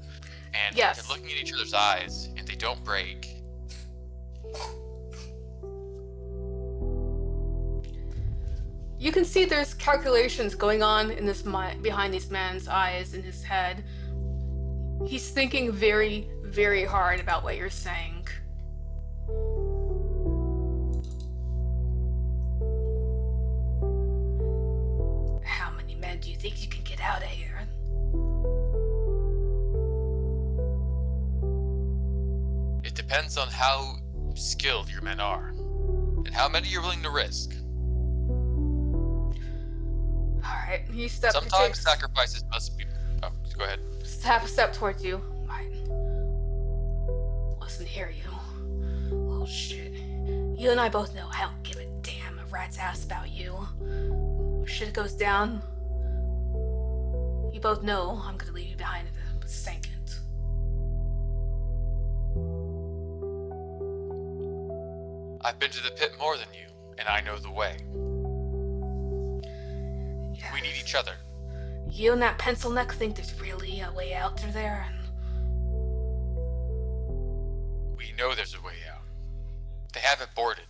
And Yes. they're looking at each other's eyes, and they don't break. You can see there's calculations going on in this behind this man's eyes, in his head. He's thinking very, very hard about what you're saying. How many men do you think you can get out of here? It depends on how skilled your men are, and how many you're willing to risk. Alright, he steps. Sometimes sacrifices must be... Oh, go ahead. Half a step towards you. Right. Listen here, you. Little shit. You and I both know I don't give a damn a rat's ass about you. When shit goes down, you both know I'm gonna leave you behind in a second. I've been to the pit more than you, and I know the way. Yes. We need each other. You and that pencil neck think there's really a way out through there, and We know there's a way out. They have it boarded.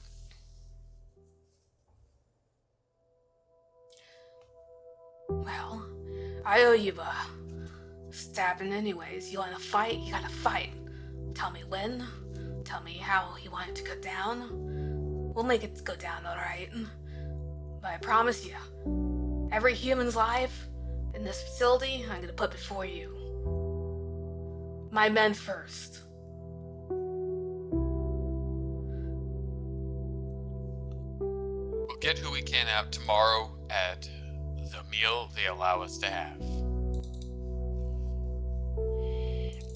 well, I owe you a stabbing anyways. You wanna fight? You gotta fight. Tell me when. Tell me how you want it to go down. We'll make it go down, alright? But I promise you, every human's life in this facility, I'm gonna put before you. My men first. We'll get who we can out tomorrow at the meal they allow us to have.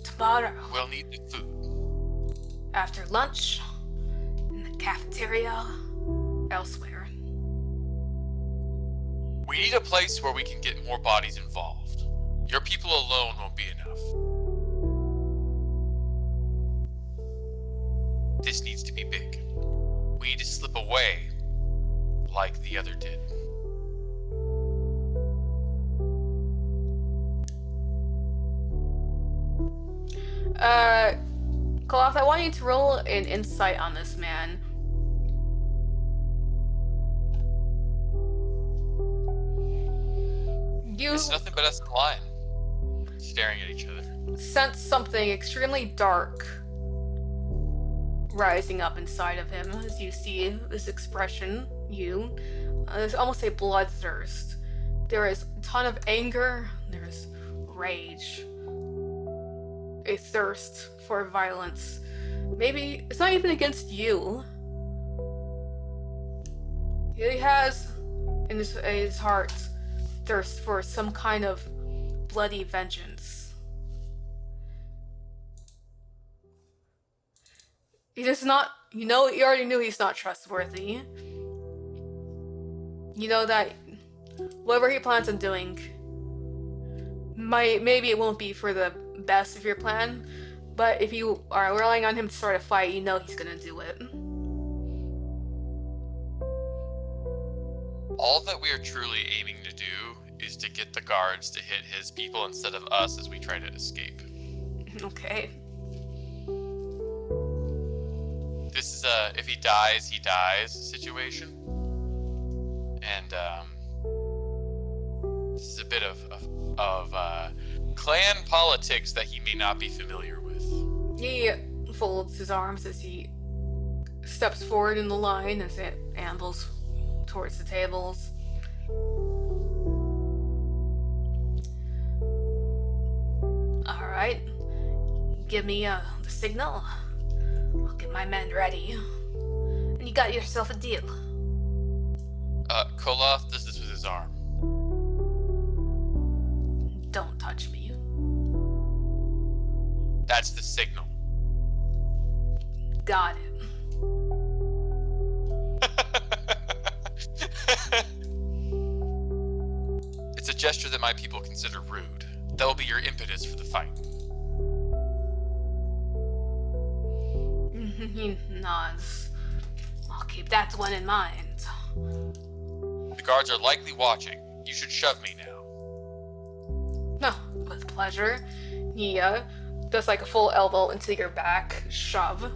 Tomorrow, We'll need the food. after lunch, in the cafeteria, elsewhere. We need a place where we can get more bodies involved. Your people alone won't be enough. This needs to be big. We need to slip away like the other did. Koloth, I want you to roll an insight on this man. You It's nothing but us in line, staring at each other. sense something extremely dark rising up inside of him as you see this expression, there's almost a bloodthirst. There is a ton of anger, there's rage, a thirst for violence. Maybe it's not even against you. He has in his heart thirst for some kind of bloody vengeance. He does not, you already knew he's not trustworthy. You know that whatever he plans on doing, maybe it won't be for the best of your plan, but if you are relying on him to start a fight, you know he's gonna do it. All that we are truly aiming to do is to get the guards to hit his people instead of us as we try to escape. Okay. This is a if he dies situation. And this is a bit of clan politics that he may not be familiar with. He folds his arms as he steps forward in the line as it ambles towards the tables. Alright. Give me the signal. I'll get my men ready. And you got yourself a deal. Koloth does this with his arm. Don't touch me. That's the signal. Got it. It's a gesture that my people consider rude. That will be your impetus for the fight. He nods. I'll keep that one in mind. The guards are likely watching. You should shove me now. No, with pleasure. He does like a full elbow into your back, shove.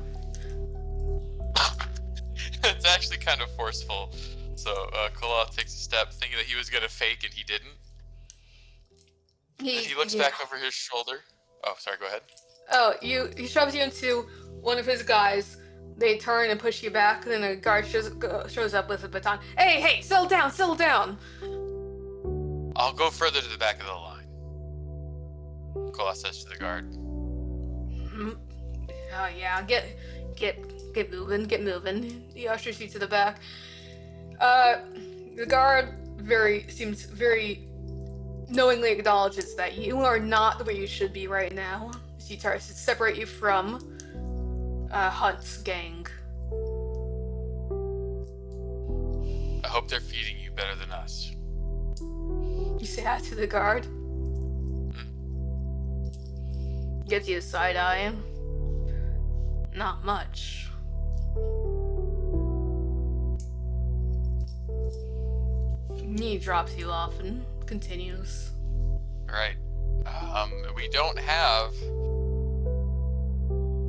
It's actually kind of forceful. So Koloth takes a step, thinking that he was going to fake, and he didn't. And he looks back over his shoulder. Oh, sorry, go ahead. Oh, he shoves you into one of his guys. They turn and push you back, and then a guard shows up with a baton. Hey, settle down. I'll go further to the back of the line. Koloth says to the guard. Oh yeah, get moving. He ushers you to the back. The guard seems very knowingly acknowledges that you are not where you should be right now. He tries to separate you from Hunt's gang. I hope they're feeding you better than us. You say that to the guard. Gives you a side eye. Not much. He drops you off and continues. Right. We don't have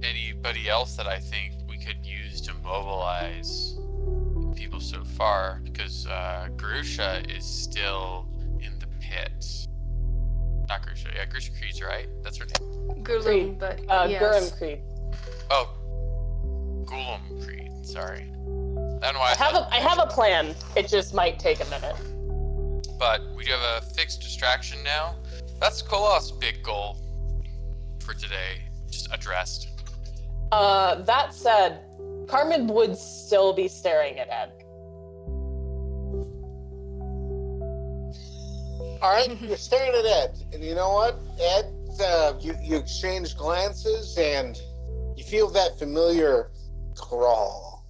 anybody else that I think we could use to mobilize people so far, because Grusha is still in the pit. Not Grusha. Yeah, Grusha Creed's right. That's her name. Gulum, but yes. Gurum Creed. Oh, Gulum Creed. Sorry. I don't know why I have a plan. It just might take a minute. But we do have a fixed distraction now. That's Koloth's big goal for today, just addressed. That said, Carmen would still be staring at Ed. All right, you're staring at Ed, and you know what, Ed? You exchange glances, and you feel that familiar crawl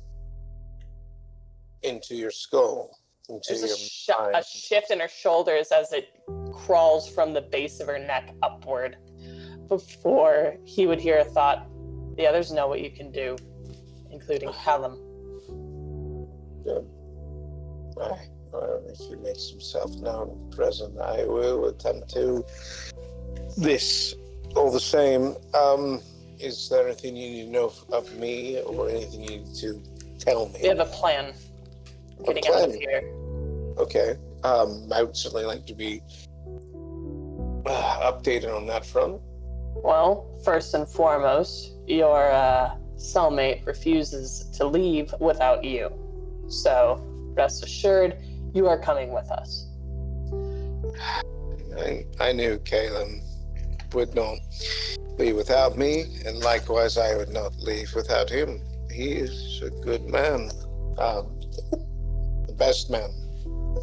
into your skull. There's a shift in her shoulders as it crawls from the base of her neck upward. Before he would hear a thought, the others know what you can do, including Callum. Good. Right. If he makes himself known and present, I will attempt to. This, all the same, is there anything you need to know of me, or anything you need to tell me? We have a plan. Getting out of here. Okay. I would certainly like to be updated on that front. Well, first and foremost, your cellmate refuses to leave without you. So, rest assured, you are coming with us. I knew Callum would not leave without me, and likewise I would not leave without him. He is a good man. The best man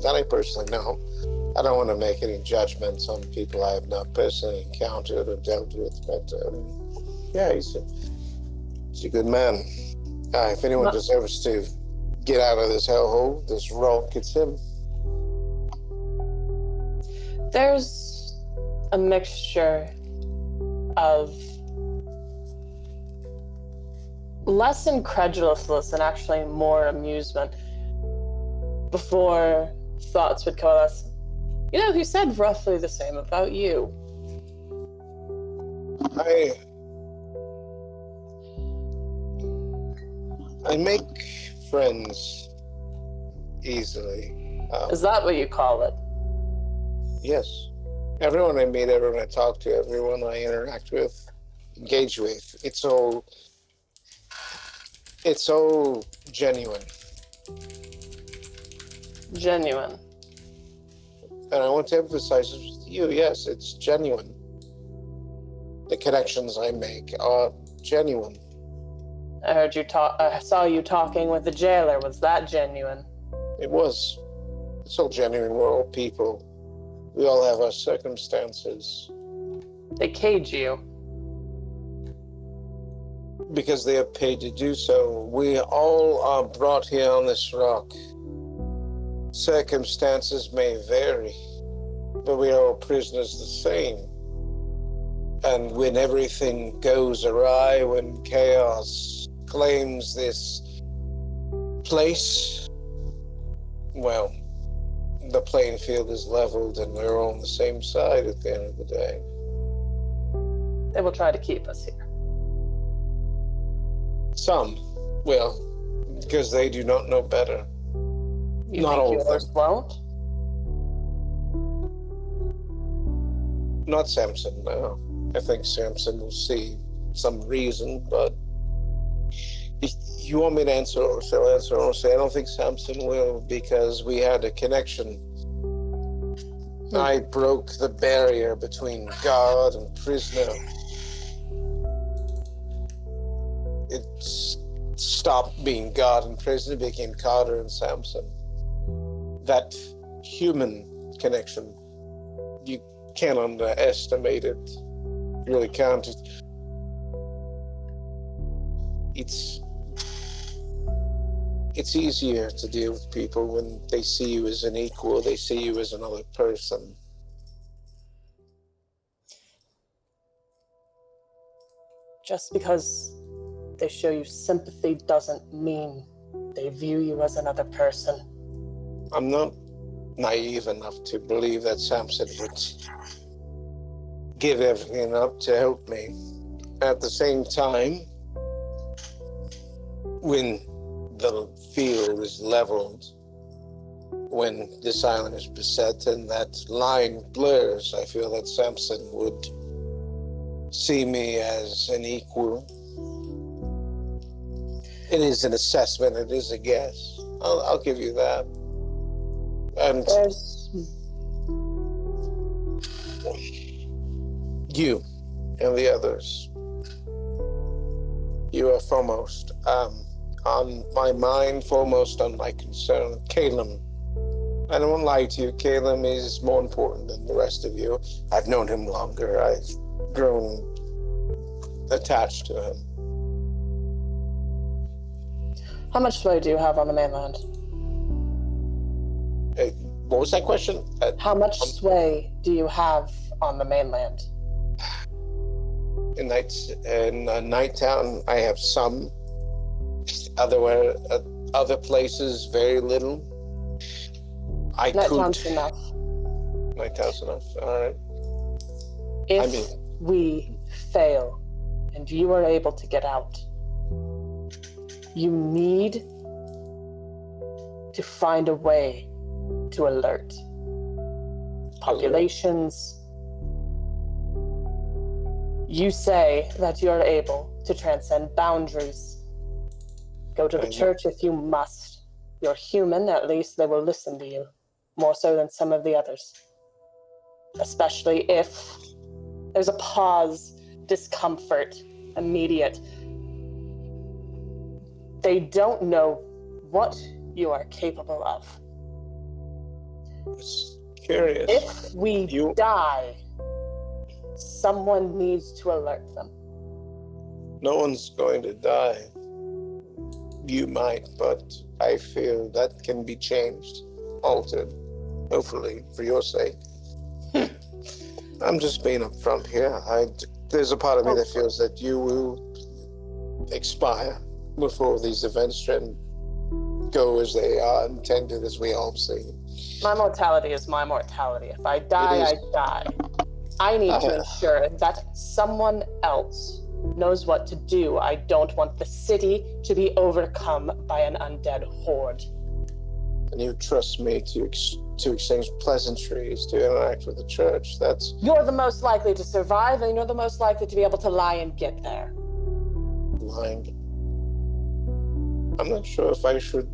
that I personally know. I don't want to make any judgments on people I have not personally encountered or dealt with, but yeah, he's a good man. If anyone deserves to get out of this hellhole, this rock, it's him. There's a mixture of less incredulousness and actually more amusement before thoughts would coalesce. You know, he said roughly the same about you. I make friends easily. Is that what you call it? Yes. Everyone I meet, everyone I talk to, everyone I interact with, engage with, it's all genuine. Genuine. And I want to emphasize this with you, yes, it's genuine. The connections I make are genuine. I heard you talk. I saw you talking with the jailer. Was that genuine? It was. It's all genuine. We're all people. We all have our circumstances. They cage you. Because they are paid to do so. We all are brought here on this rock. Circumstances may vary, but we are all prisoners the same. And when everything goes awry, when chaos claims this place, well, the playing field is leveled and we're all on the same side at the end of the day. They will try to keep us here. Some will, because they do not know better. You Not think all of yours them. won't? Not Samson, no. I think Samson will see some reason, but if you want me to answer, or shall I answer, or say I don't think Samson will, because we had a connection. I broke the barrier between God and prisoner. It stopped being God and prisoner, became Carter and Samson. That human connection, you can't underestimate it. You really can't. It's easier to deal with people when they see you as an equal, they see you as another person. Just because they show you sympathy doesn't mean they view you as another person. I'm not naive enough to believe that Samson would give everything up to help me. At the same time, when the field is leveled, when this island is beset and that line blurs, I feel that Samson would see me as an equal. It is an assessment, it is a guess. I'll give you that. And There's you and the others, you are foremost on my mind, foremost on my concern. Callum, I don't want to lie to you, Callum is more important than the rest of you. I've known him longer, I've grown attached to him. how much sway do you have on the mainland? What was that question? How much sway do you have on the mainland? In Nighttown, I have some. Other places, very little. Nighttown's enough. Nighttown's enough. All right. If we fail and you are able to get out, you need to find a way to alert populations. You say that you're able to transcend boundaries. Go to the church if you must. You're human, at least they will listen to you. More so than some of the others. Especially if there's a pause, discomfort, immediate. They don't know what you are capable of. It's curious. If we die, someone needs to alert them. No one's going to die. You might, but I feel that can be changed, altered, hopefully, for your sake. I'm just being upfront here. There's a part of me that feels that you will expire before these events and go as they are intended, as we all see. My mortality is my mortality. If I die, I die. I need to ensure that someone else knows what to do. I don't want the city to be overcome by an undead horde. And you trust me to exchange pleasantries, to interact with the church. You're the most likely to survive, and you're the most likely to be able to lie and get there. Lying. I'm not sure if I should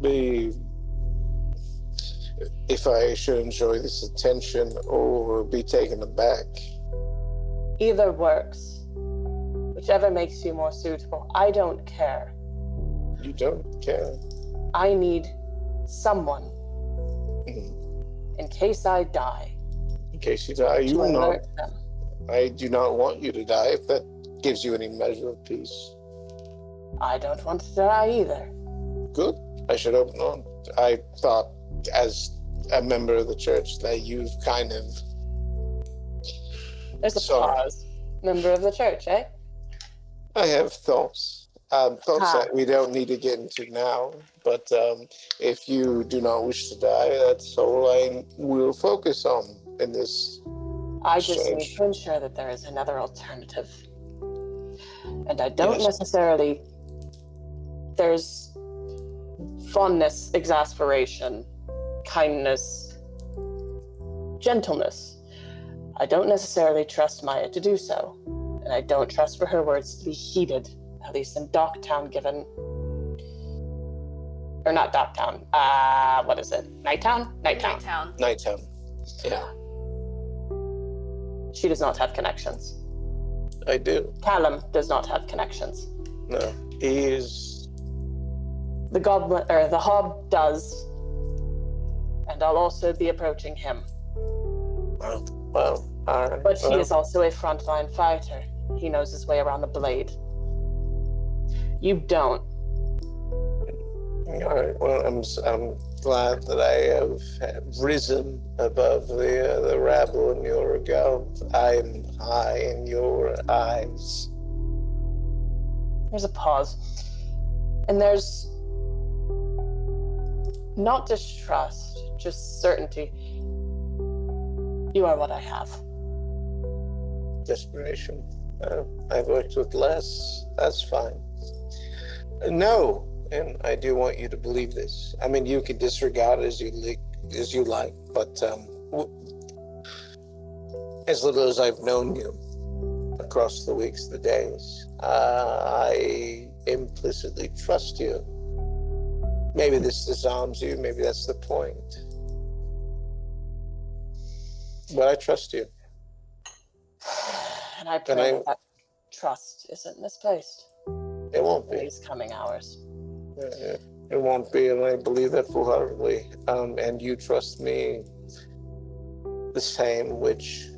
enjoy this attention or be taken aback. Either works. Whichever makes you more suitable. I don't care. You don't care? I need someone. In case I die. In case you die, you will not. Them. I do not want you to die if that gives you any measure of peace. I don't want to die either. Good. I should hope not. I thought, as a member of the church, that you've kind of... There's a pause. Member of the church, eh? I have thoughts. Thoughts we don't need to get into now, but if you do not wish to die, that's all I will focus on in this I just need exchange. to ensure that there is another alternative. And I don't Yes. necessarily... There's fondness, exasperation, kindness, gentleness. I don't necessarily trust Maya to do so. And I don't trust for her words to be heeded, at least in Docktown, given... Or not Docktown. What is it? Nighttown? Nighttown. Nighttown. Nighttime. Yeah, She does not have connections. I do. Callum does not have connections. No, he is. The goblin, or the hob does. And I'll also be approaching him. Well, all right. But he is also a frontline fighter. He knows his way around the blade. You don't. All right. Well, I'm glad that I have risen above the rabble in your regard. I'm high in your eyes. There's a pause. And there's not distrust, just certainty. You are what I have. Desperation. I've worked with less. That's fine. No, and I do want you to believe this. I mean, you can disregard it as you like, but as little as I've known you across the weeks, the days, I implicitly trust you. Maybe this disarms you. Maybe that's the point. But I trust you. And I pray that trust isn't misplaced It won't in be. these coming hours. It won't be, and I believe that full-heartedly. And you trust me the same, which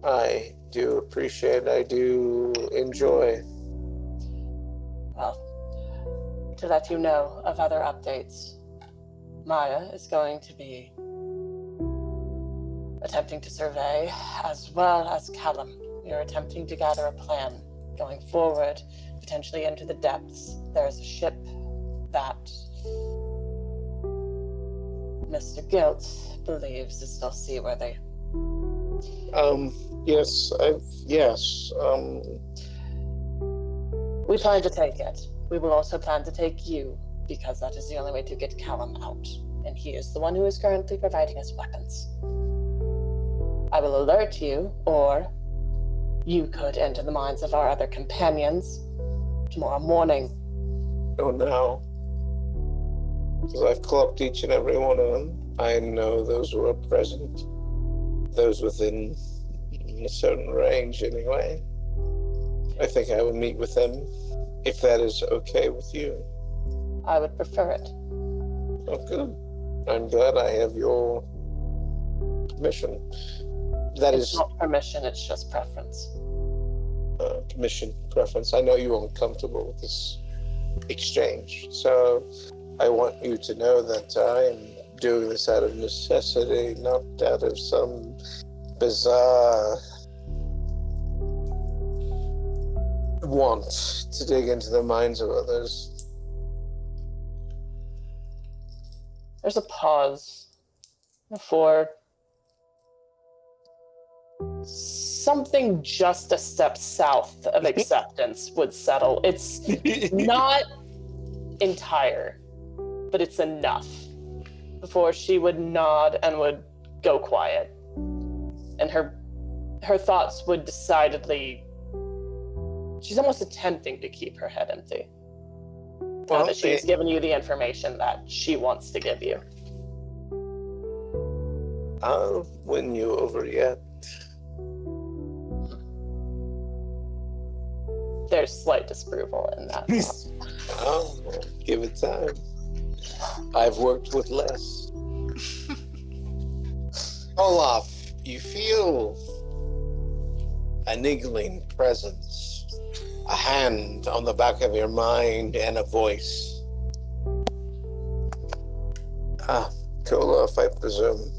I do appreciate. I do enjoy. Well, to let you know of other updates, Maya is going to be attempting to survey, as well as Callum. We are attempting to gather a plan going forward, potentially into the depths. There's a ship that Mr. Gilt believes is still seaworthy. Yes. We plan to take it. We will also plan to take you, because that is the only way to get Callum out. And he is the one who is currently providing us weapons. I will alert you, or you could enter the minds of our other companions tomorrow morning. Oh, no. Because I've clocked each and every one of them. I know those who are present. Those within a certain range, anyway. I think I would meet with them, if that is okay with you. I would prefer it. Oh, good. I'm glad I have your permission. That It's is not permission, it's just preference. permission, preference. I know you aren't comfortable with this exchange, so I want you to know that I'm doing this out of necessity, not out of some bizarre want to dig into the minds of others. There's a pause before something just a step south of acceptance would settle. It's not entire, but it's enough before she would nod and would go quiet. And her thoughts would decidedly... She's almost attempting to keep her head empty. Now that she's given you the information that she wants to give you. I'll win you over yet. There's slight disapproval in that. I'll give it time. I've worked with less. Olaf, you feel a niggling presence, a hand on the back of your mind, and a voice. Koloth, I presume.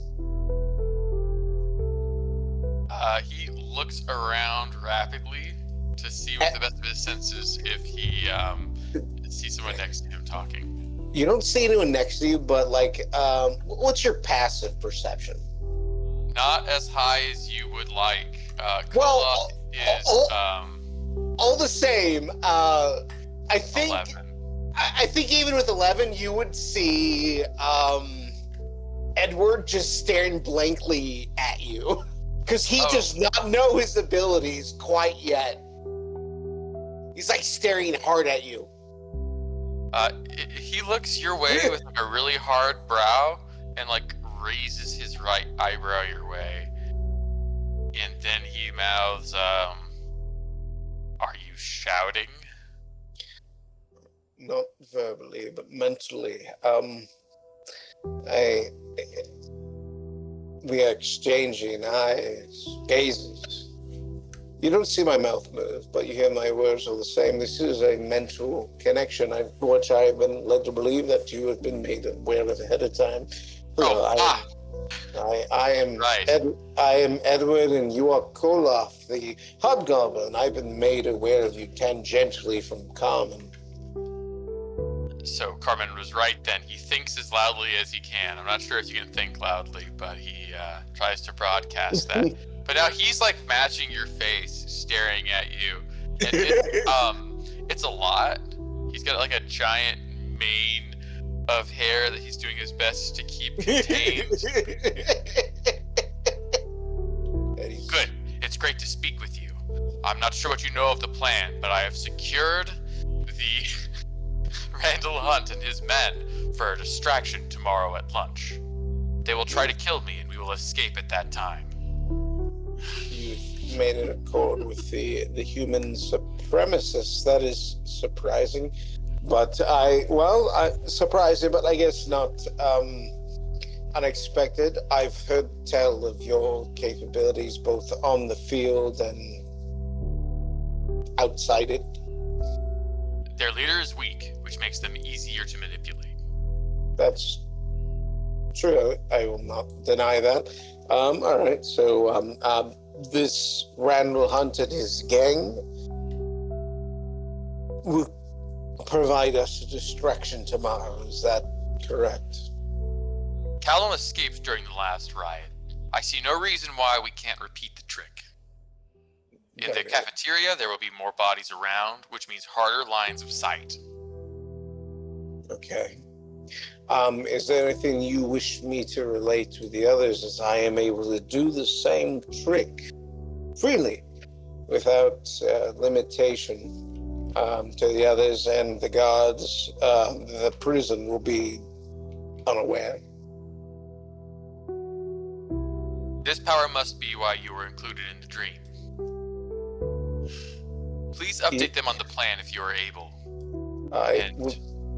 He looks around rapidly to see with the best of his senses if he see someone next to him talking. You don't see anyone next to you, but what's your passive perception? Not as high as you would like. Well, Koloth is all the same. I think 11. I think even with 11, you would see Edward just staring blankly at you because he does not know his abilities quite yet. He's like staring hard at you. He looks your way with like a really hard brow and like raises his right eyebrow your way, and then he mouths, "Are you shouting?" Not verbally, but mentally. We are exchanging gazes. You don't see my mouth move, but you hear my words all the same. This is a mental connection, which I've been led to believe that you have been made aware of ahead of time. I am Right. I am Edward, and you are Koloth, the hobgoblin. I've been made aware of you tangentially from Carmen. So Carmen was right then. He thinks as loudly as he can. I'm not sure if you can think loudly, but he tries to broadcast that. But now he's like matching your face, staring at you. And it's a lot. He's got like a giant mane of hair that he's doing his best to keep contained. Good. It's great to speak with you. I'm not sure what you know of the plan, but I have secured the Randall Hunt and his men for a distraction tomorrow at lunch. They will try to kill me, and we will escape at that time. You've made an accord with the human supremacists. That is surprising. But surprising, but I guess not unexpected. I've heard tell of your capabilities both on the field and outside it. Their leader is weak, which makes them easier to manipulate. That's true. I will not deny that. All right. So this Randall Hunt and his gang will provide us a distraction tomorrow. Is that correct? Callum escaped during the last riot. I see no reason why we can't repeat the trick. In the cafeteria, there will be more bodies around, which means harder lines of sight. Okay. Is there anything you wish me to relate with the others, as I am able to do the same trick freely, without limitation to the others, and the guards, the prison will be unaware? This power must be why you were included in the dream. Please update them on the plan if you are able. I will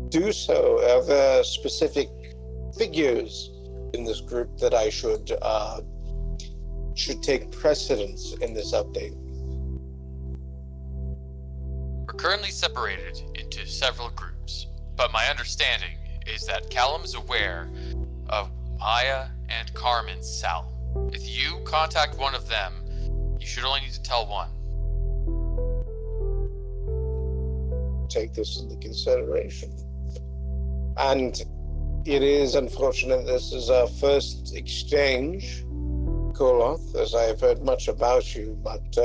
do so. Are there specific figures in this group that I should take precedence in this update? We're currently separated into several groups, but my understanding is that Callum is aware of Maya and Carmen's cell. If you contact one of them, you should only need to tell one. Take this into consideration. And it is unfortunate this is our first exchange, Koloth, as I have heard much about you, but,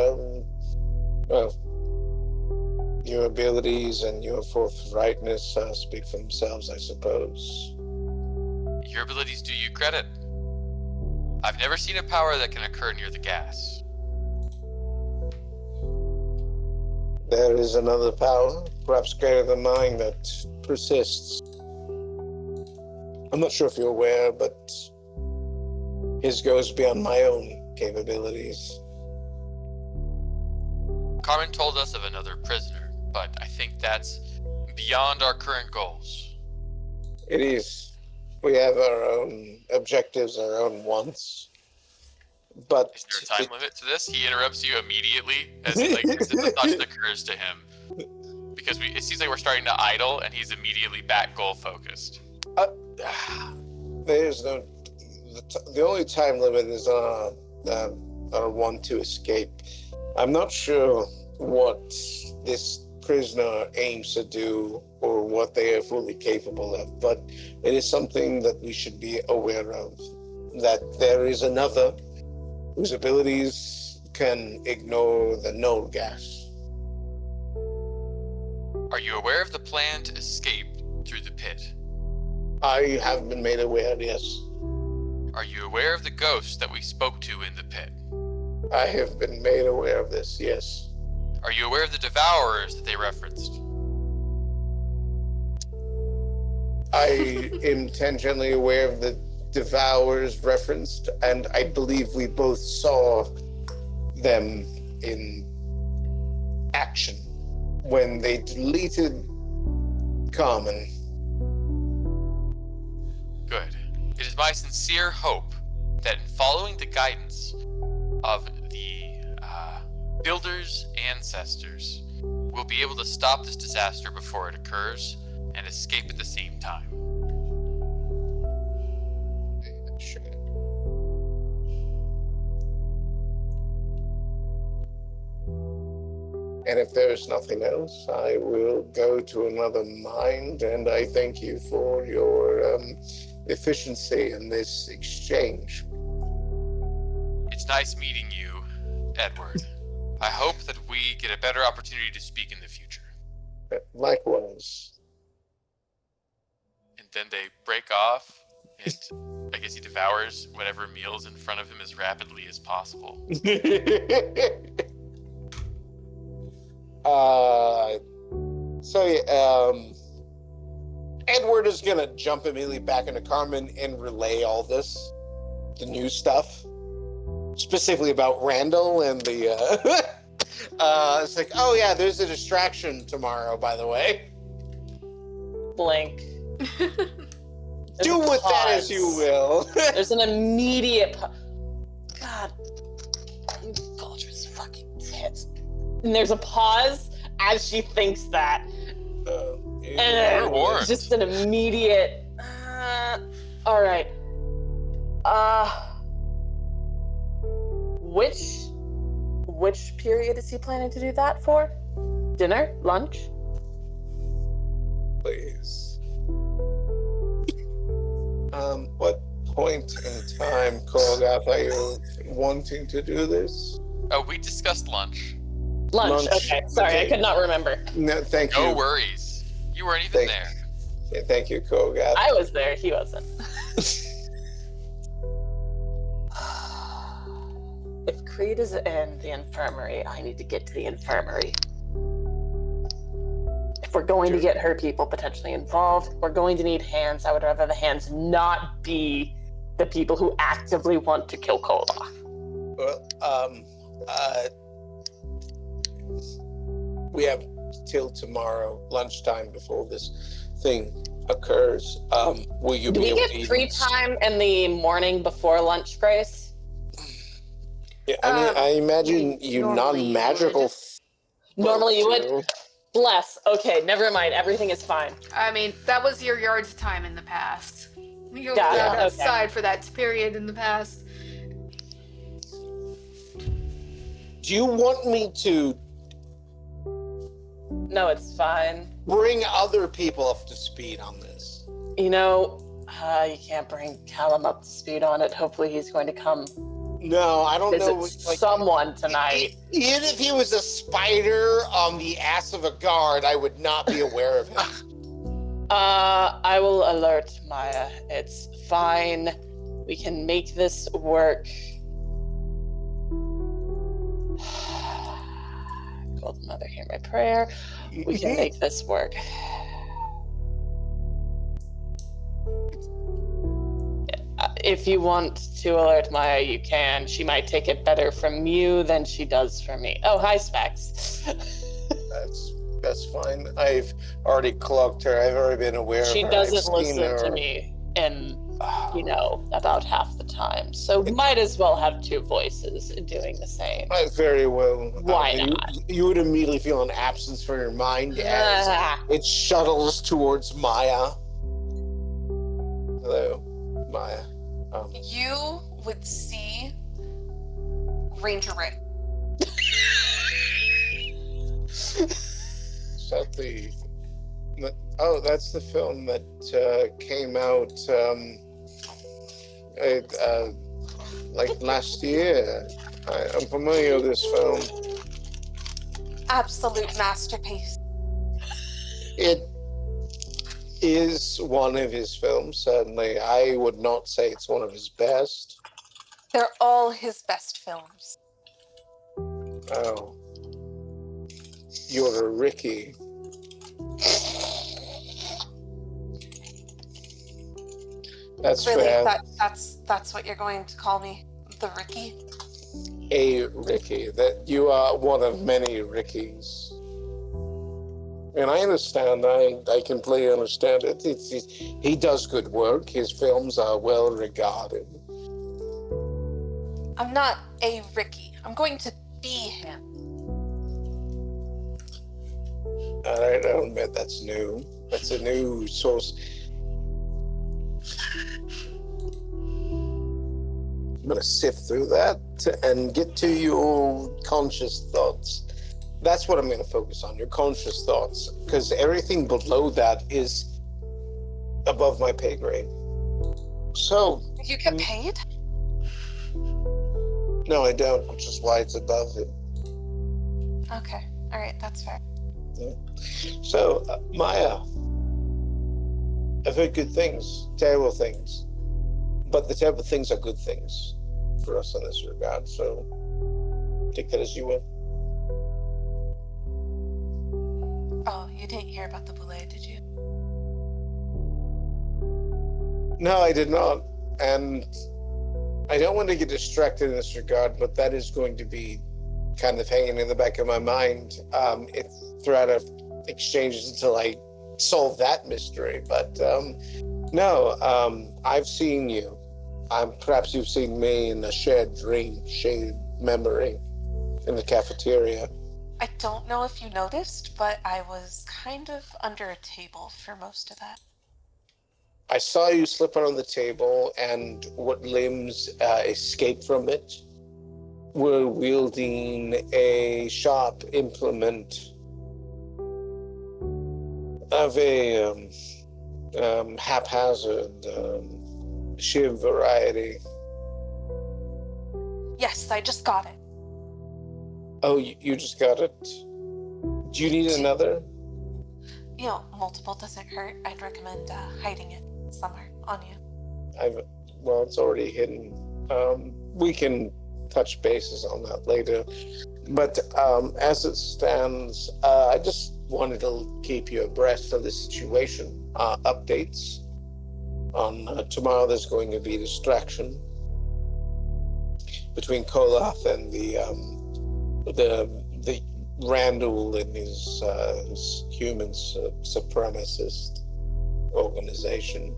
your abilities and your forthrightness speak for themselves, I suppose. Your abilities do you credit. I've never seen a power that can occur near the gas. There is another power, perhaps greater than mine, that persists. I'm not sure if you're aware, but his goes beyond my own capabilities. Carmen told us of another prisoner, but I think that's beyond our current goals. It is. We have our own objectives, our own wants. But is there a time limit to this? He interrupts you immediately as the thought occurs to him. Because it seems like we're starting to idle, and he's immediately back goal focused. There's no. The only time limit is on our want to escape. I'm not sure what this prisoner aims to do or what they are fully capable of, but it is something that we should be aware of, that there is another whose abilities can ignore the null gas. Are you aware of the plan to escape through the pit? I have been made aware, yes. Are you aware of the ghost that we spoke to in the pit? I have been made aware of this, yes. Are you aware of the devourers that they referenced? I am tangentially aware of the devourers referenced, and I believe we both saw them in action when they deleted Common. Good. It is my sincere hope that in following the guidance of the Builder's ancestors, we'll be able to stop this disaster before it occurs and escape at the same time. Sure. And if there's nothing else, I will go to another mind, and I thank you for your efficiency in this exchange. It's nice meeting you, Edward. I hope that we get a better opportunity to speak in the future. Likewise. And then they break off, and I guess he devours whatever meal's in front of him as rapidly as possible. Edward is gonna jump immediately back into Carmen and relay all this, the new stuff, specifically about Randall and the. It's like, oh yeah, there's a distraction tomorrow, by the way. Blink. Do with that as you will. There's an immediate. God, you Vulture's fucking tits. And there's a pause as she thinks that. And then warned. just an immediate. All right. Which period is he planning to do that for? Dinner? Lunch? Please. What point in time, Koloth, are you wanting to do this? Oh, we discussed lunch. Lunch. Okay. Sorry, Okay. I could not remember. No, thank you. No worries. You weren't even Thank- there. Yeah, thank you, Koloth. I was there. He wasn't. If Creed is in the infirmary, I need to get to the infirmary. If we're going to get her people potentially involved, we're going to need hands. I would rather the hands not be the people who actively want to kill Koloth. Well, we have till tomorrow lunchtime before this thing occurs. Will you Do be we able get to free time in the morning before lunch, Grace? Yeah, I mean, I imagine you normally you non-magical. would. Normally you would. too. Bless. Okay, never mind. Everything is fine. I mean, that was your yard's time in the past. You Got got it, okay. outside for that period in the past. Do you want me to No, it's fine. bring other people up to speed on this? You know, you can't bring Callum up to speed on it. Hopefully he's going to come No, I don't know. visit Like, someone tonight. even if he was a spider on the ass of a guard, I would not be aware of him. I will alert Maya. It's fine. We can make this work. Golden Mother, hear my prayer. We can make this work. If you want to alert Maya, you can. She might take it better from you than she does from me. Oh, hi, Specs. That's fine. I've already cloaked her. I've already been aware She of her. doesn't I've seen listen her. to me in, about half the time. So might as well have two voices doing the same. Very well. Why you- not? You would immediately feel an absence from your mind as Ah, it shuttles towards Maya. Hello, Maya. You would see Ranger Rick. that the... Oh, that's the film that came out like last year. I'm familiar with this film. Absolute masterpiece. It is one of his films, certainly. I would not say it's one of his best. They're all his best films. Oh. You're a Ricky. That's Really, fair. that's what you're going to call me? The Ricky? A Ricky. That you are one of many Rickies. And I understand. I completely understand it. He does good work. His films are well regarded. I'm not a Ricky. I'm going to be him. I don't admit that's new. That's a new source. I'm going to sift through that and get to your conscious thoughts. That's what I'm going to focus on, your conscious thoughts, because everything below that is above my pay grade. So... You get paid? No, I don't, which is why it's above it. Okay. All right. That's fair. Yeah. So, Maya, I've heard good things, terrible things, but the terrible things are good things for us in this regard, so take that as you will. Oh, you didn't hear about the boule, did you? No, I did not, and I don't want to get distracted in this regard, but that is going to be kind of hanging in the back of my mind throughout our exchanges until I solve that mystery. But no, I've seen you. Perhaps you've seen me in a shared dream, shared memory in the cafeteria. I don't know if you noticed, but I was kind of under a table for most of that. I saw you slip under the table, and what limbs escaped from it were wielding a sharp implement of a haphazard shiv variety. Yes, I just got it. Oh, you just got it? Do you need another? You know, multiple doesn't hurt. I'd recommend hiding it somewhere on you. Well, it's already hidden. We can touch bases on that later. But as it stands, I just wanted to keep you abreast of the situation. Updates on tomorrow. There's going to be a distraction between Koloth and the Randall and his human supremacist organization.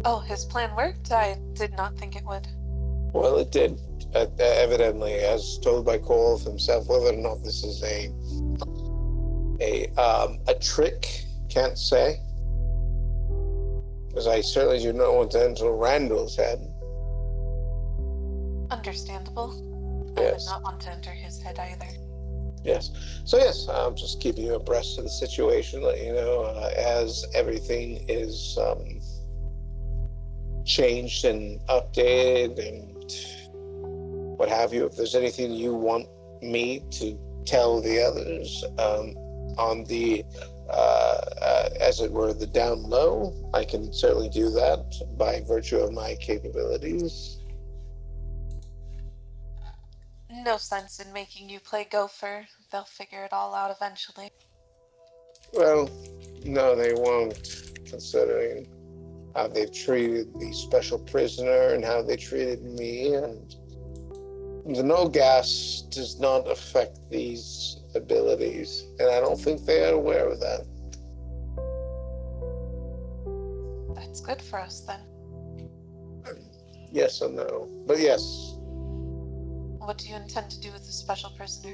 Oh, his plan worked? I did not think it would. Well, it did, evidently, as told by Koloth himself. Whether or not this is a trick, can't say. Because I certainly do not want to enter Randall's head. Understandable. Yes. I would not want to enter his head either. Yes. So yes, I'm just keeping you abreast of the situation, let you know as everything is changed and updated and what have you. If there's anything you want me to tell the others on the, as it were, the down low, I can certainly do that by virtue of my capabilities. No sense in making you play gopher. They'll figure it all out eventually. Well, no, they won't, considering how they've treated the special prisoner and how they treated me, and the no gas does not affect these abilities, and I don't think they are aware of that. That's good for us then. Yes and no, but yes. What do you intend to do with the special prisoner?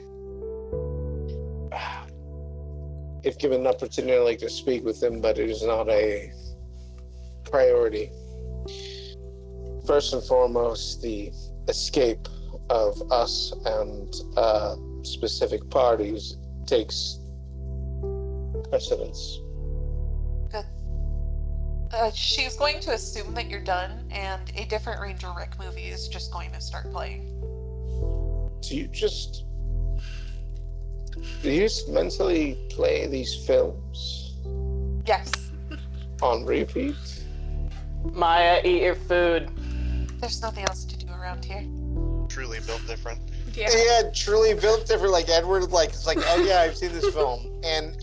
If given an opportunity, I'd like to speak with him, but it is not a priority. First and foremost, the escape of us and specific parties takes precedence. Good. She's going to assume that you're done, and a different Ranger Rick movie is just going to start playing. Do you just mentally play these films Yes. on repeat? Maya, eat your food. There's nothing else to do around here. Truly built different. Yeah, truly built different. Like Edward, like it's like, oh yeah, I've seen this film, and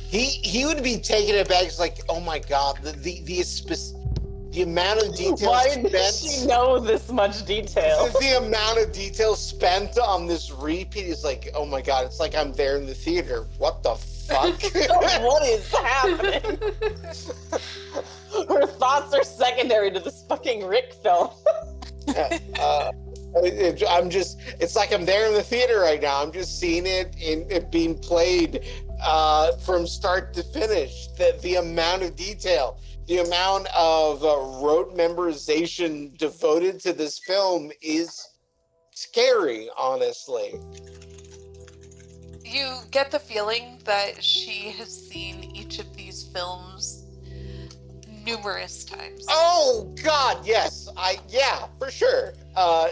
he would be taken aback. It's like, oh my god, the amount of detail Why spent. does she know this much detail? The amount of detail spent on this repeat is like, oh my god, it's like I'm there in the theater. What the fuck? What is happening? Her thoughts are secondary to this fucking Rick film. It's like I'm there in the theater right now. I'm just seeing it being played from start to finish. The amount of detail, the amount of rote memorization devoted to this film is scary, honestly. You get the feeling that she has seen each of these films numerous times. Oh God, yes, yeah, for sure.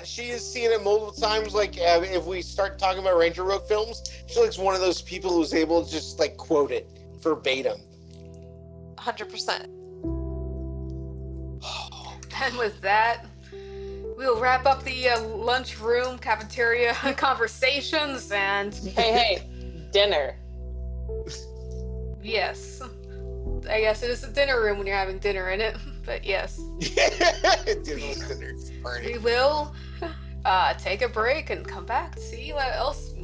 She has seen it multiple times. Like if we start talking about Ranger Rogue films, she's like one of those people who's able to just like quote it verbatim. 100%. And with that, we'll wrap up the lunchroom cafeteria conversations and Hey, dinner. yes. I guess it is a dinner room when you're having dinner in it, but yes. We will take a break and come back to see what else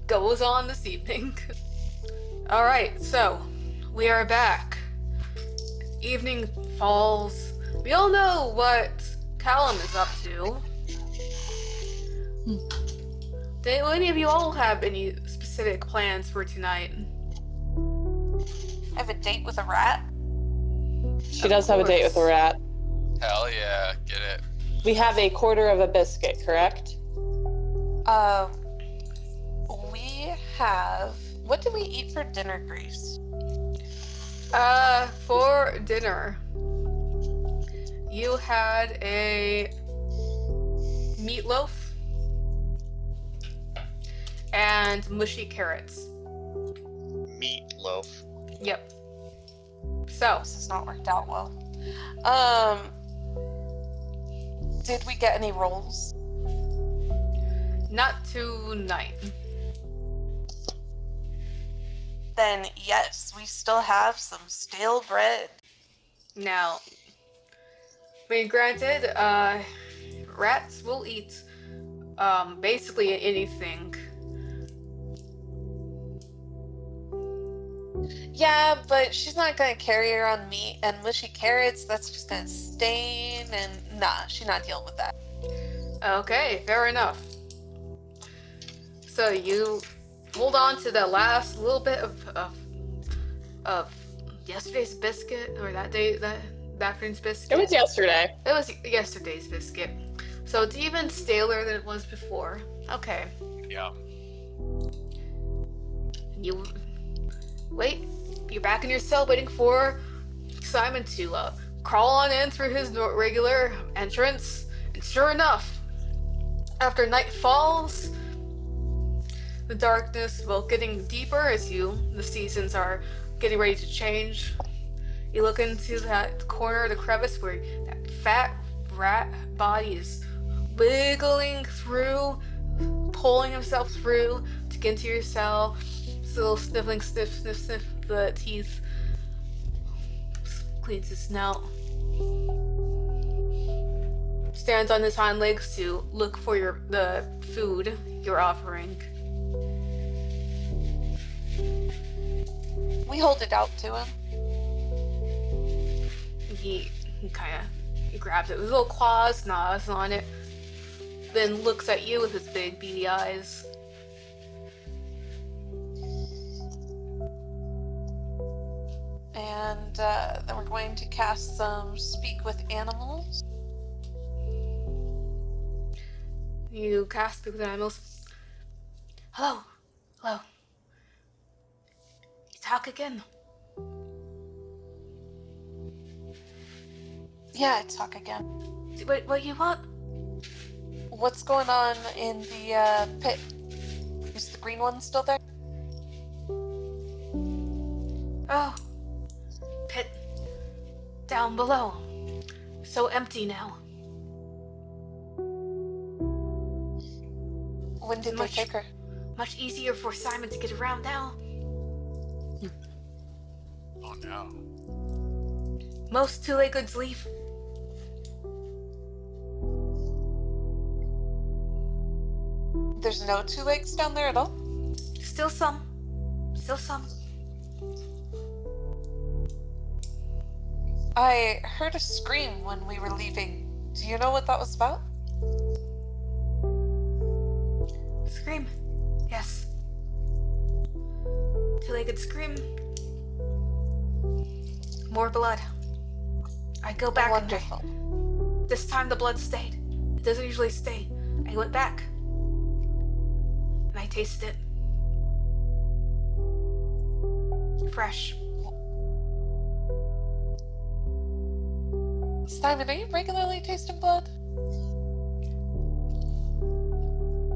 goes on this evening. Alright, so we are back. Evening falls. We all know what Callum is up to. Do any of you all have any specific plans for tonight? I have a date with a rat. She does have a date with a rat. Hell yeah, get it. We have a quarter of a biscuit, correct? We have... What did we eat for dinner, Grace? For dinner, you had a meatloaf and mushy carrots. Meatloaf. Yep. So, This has not worked out well. Did we get any rolls? not tonight. Then yes, we still have some stale bread. Now, I mean, granted, rats will eat, basically anything. Yeah, but she's not gonna carry around meat and mushy carrots. That's just gonna stain, and nah, she's not dealing with that. Okay, fair enough. So you hold on to the last little bit of yesterday's biscuit, or that afternoon's biscuit. It was yesterday. It was yesterday's biscuit. So it's even staler than it was before. Okay. Yeah. You wait. You're back in your cell waiting for Simon to crawl on in through his regular entrance. And sure enough, after night falls, the darkness, well, getting deeper as the seasons are getting ready to change. You look into that corner of the crevice where that fat rat body is wiggling through, pulling himself through to get into your cell. Still sniffling, sniff the teeth. Cleans his snout. Stands on his hind legs to look for the food you're offering. We hold it out to him. He kind of grabs it with his little claws, gnaws on it, then looks at you with his big beady eyes. And then we're going to cast some Speak with Animals. You cast Speak with Animals. Hello. talk again? Yeah, talk again. What you want? What's going on in the pit? Is the green one still there? Oh, pit down below. So empty now. When did they take her? Much easier for Simon to get around now. Oh no. Most two-leggeds leave. There's no two legs down there at all? Still some. Still some. I heard a scream when we were leaving. Do you know what that was about? Scream. Yes. Two-legged scream. More blood. I go back. Wonderful. This time the blood stayed. It doesn't usually stay. I went back. And I tasted it. Fresh. Simon, are you regularly tasting blood?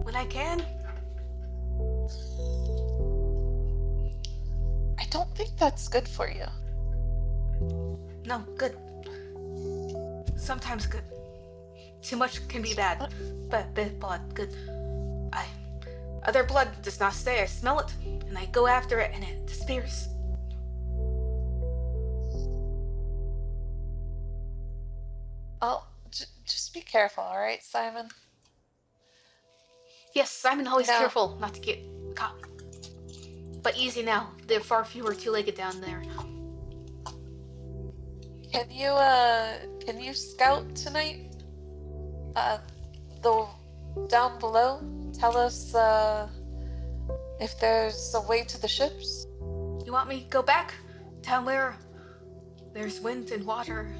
When I can. I don't think that's good for you. No, good. Sometimes good. Too much can be bad. But blood, good. Other blood does not stay. I smell it, and I go after it, and it disappears. Oh, just be careful, all right, Simon? Yes, Simon always No. careful not to get caught. But easy now. There are far fewer two-legged down there. Can you scout tonight? Down below, tell us, if there's a way to the ships? You want me to go back? Down where there's wind and water.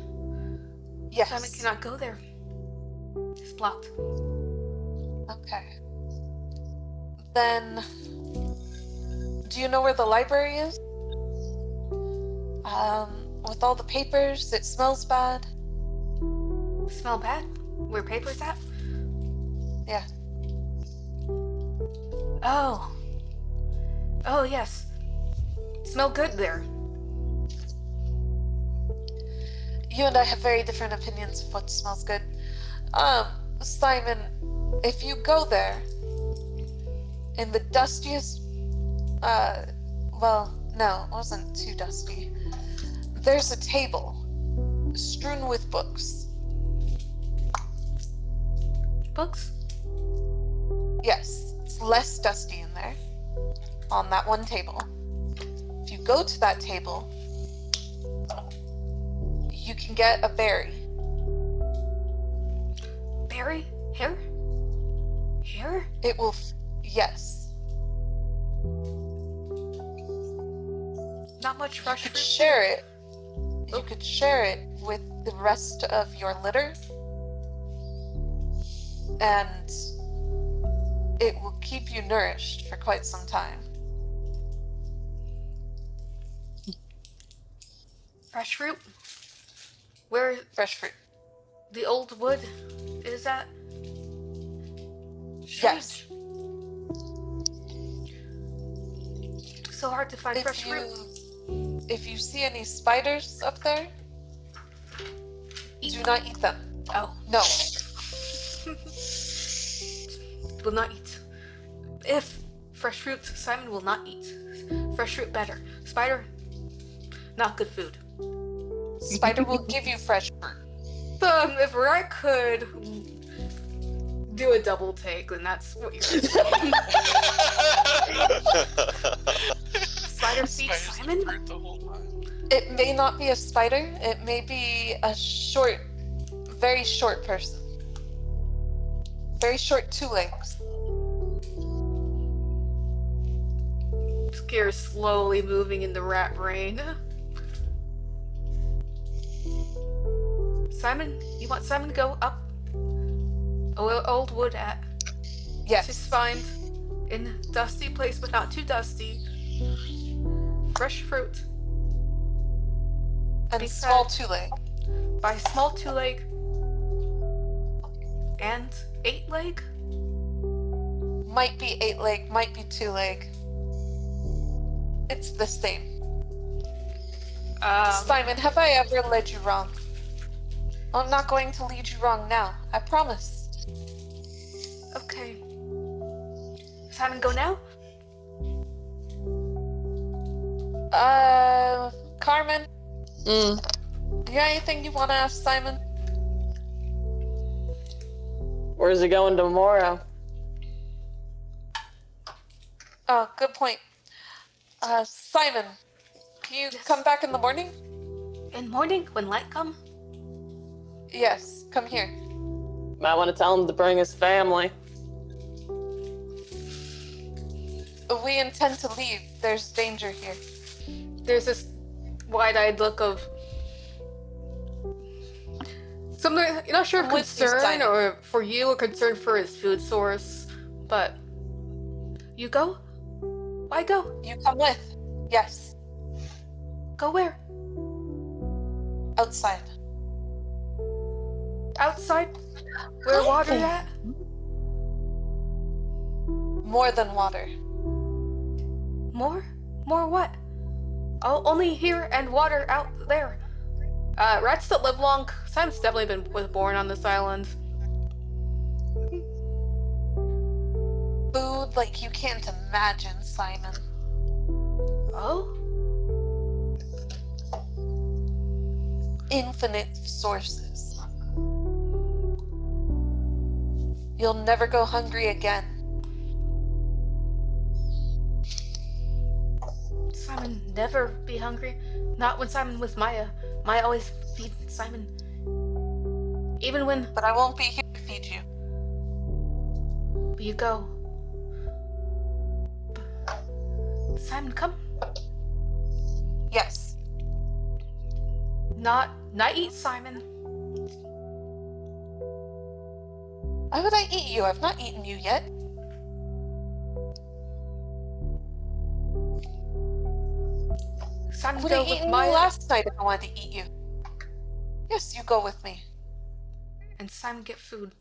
Yes. Simon cannot go there. It's blocked. Okay. Then, do you know where the library is? With all the papers, it smells bad. Smell bad? Where paper's at? Yeah. Oh. Oh, yes. Smell good there. You and I have very different opinions of what smells good. Simon, if you go there, in the dustiest, well, no, it wasn't too dusty. There's a table strewn with books. Books? Yes, it's less dusty in there, on that one table. If you go to that table, you can get a berry. Berry? Here? Here? It will, yes. Not much fresh You could fruit? share it. You could share it with the rest of your litter, and it will keep you nourished for quite some time. Fresh fruit? Where Fresh fruit. the old wood is at? Yes. So hard to find fresh fruit. If you see any spiders up there, do not eat them. Oh, No. will not eat. If fresh fruit, Simon will not eat. Fresh fruit better. Spider, not good food. Spider will give you fresh fruit. If I could do a double take, then that's what you're saying. Spider feed Spiders Simon? hurt the whole time. It may not be a spider. It may be a short, very short person. Very short, 2 legs. Scare slowly moving in the rat brain. Simon, you want Simon to go up? Old wood at. Yes. Just find in dusty place, but not too dusty. fresh fruit. And Be small fed. two-leg. By small 2-leg and 8-leg. Might be 8-leg, might be 2-leg. It's the same. Simon, have I ever led you wrong? I'm not going to lead you wrong now. I promise. Okay. Simon, go now? Carmen, Mm. you got anything you want to ask Simon? Where's he going tomorrow? Oh, good point. Simon, can you Yes. come back in the morning? In morning, when light come? Yes, come here. Might want to tell him to bring his family. We intend to leave. There's danger here. There's this wide-eyed look of something, you're not sure if I'm with you, concern Simon. or for you or concern for his food source, but you go? Why go? You come with. Yes, Go where? outside. Outside? Where water at? More than water. More? More what? Oh, only here and water out there. Rats that live long. Simon's definitely was born on this island. Food like you can't imagine, Simon. Oh? Infinite sources. You'll never go hungry again. Simon never be hungry. Not when Simon with Maya. Maya always feed Simon. Even when But I won't be here to feed you. you go. Simon, come. Yes. Not eat Simon. Why would I eat you? I've not eaten you yet. Simon, Would go have with eaten you Maya. last night if I wanted to eat you. Yes, you go with me. And Simon get food.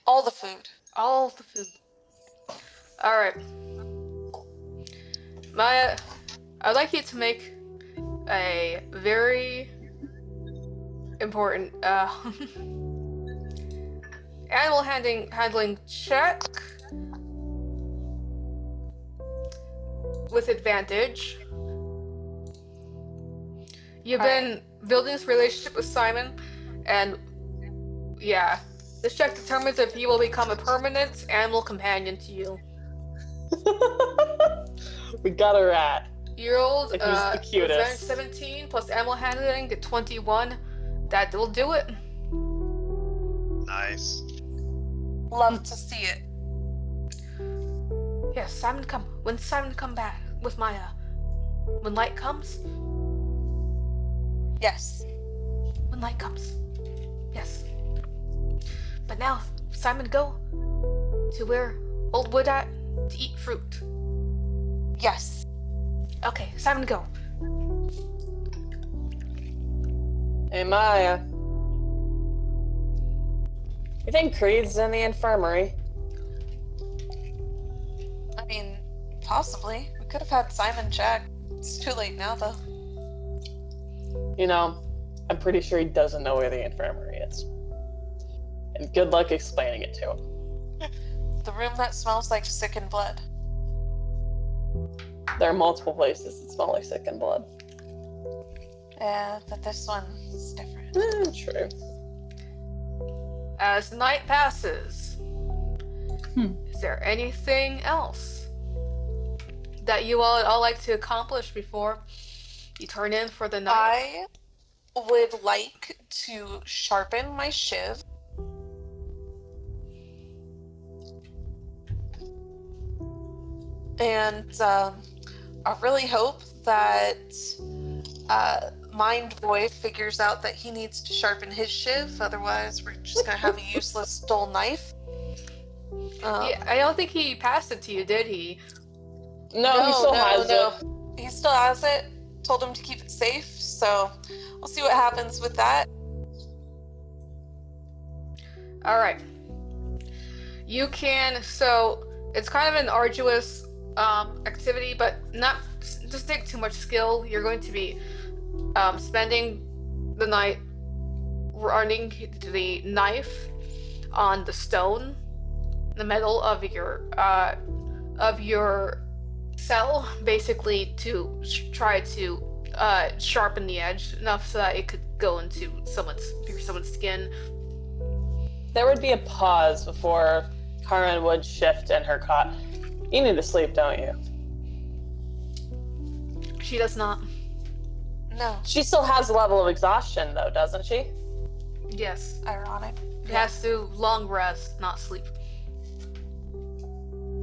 All the food. All the food. Alright. Maya, I'd like you to make a very important animal handling check with advantage. You've been building this relationship with Simon, and yeah, this check determines if he will become a permanent animal companion to you. We got a rat. Year-old, And he's the cutest. advantage 17 plus animal handling, get 21. That will do it. Nice. Love to see it. Yes, Simon come. When Simon come back with Maya. When light comes? Yes. When light comes. Yes. But now, Simon, go to where Old Wood at to eat fruit. Yes. Okay, Simon, go. Hey, Maya. You think Creed's in the infirmary? I mean, possibly. We could have had Simon check. It's too late now, though. You know, I'm pretty sure he doesn't know where the infirmary is. And good luck explaining it to him. The room that smells like sickened blood. There are multiple places that smell like sick and blood. Yeah, but this one's different. True. As the night passes, is there anything else that you all like to accomplish before you turn in for the night? I would like to sharpen my shiv. And I really hope that Mind Boy figures out that he needs to sharpen his shiv. Otherwise, we're just going to have a useless dull knife. Yeah, I don't think he passed it to you, did he? No, he still has it. He still has it. Told him to keep it safe, so we'll see what happens with that. All right. You can. So it's kind of an arduous activity, but not just take too much skill. You're going to be spending the night running the knife on the stone, the metal of your cell, basically to try to sharpen the edge enough so that it could go into someone's skin. There would be a pause before Carmen would shift in her cot. You need to sleep, don't you? She does not. No. She still has a level of exhaustion, though, doesn't she? Yes. Ironic. She has to long rest, not sleep.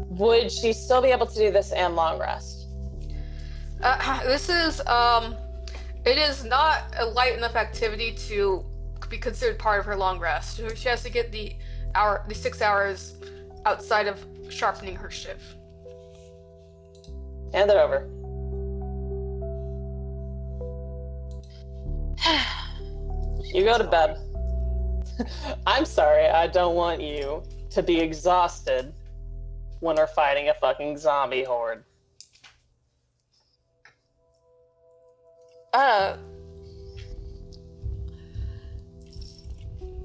Would she still be able to do this and long rest? This is it is not a light enough activity to be considered part of her long rest. She has to get the 6 hours outside of sharpening her shiv. Hand it over. You go to bed. I'm sorry, I don't want you to be exhausted when we're fighting a fucking zombie horde.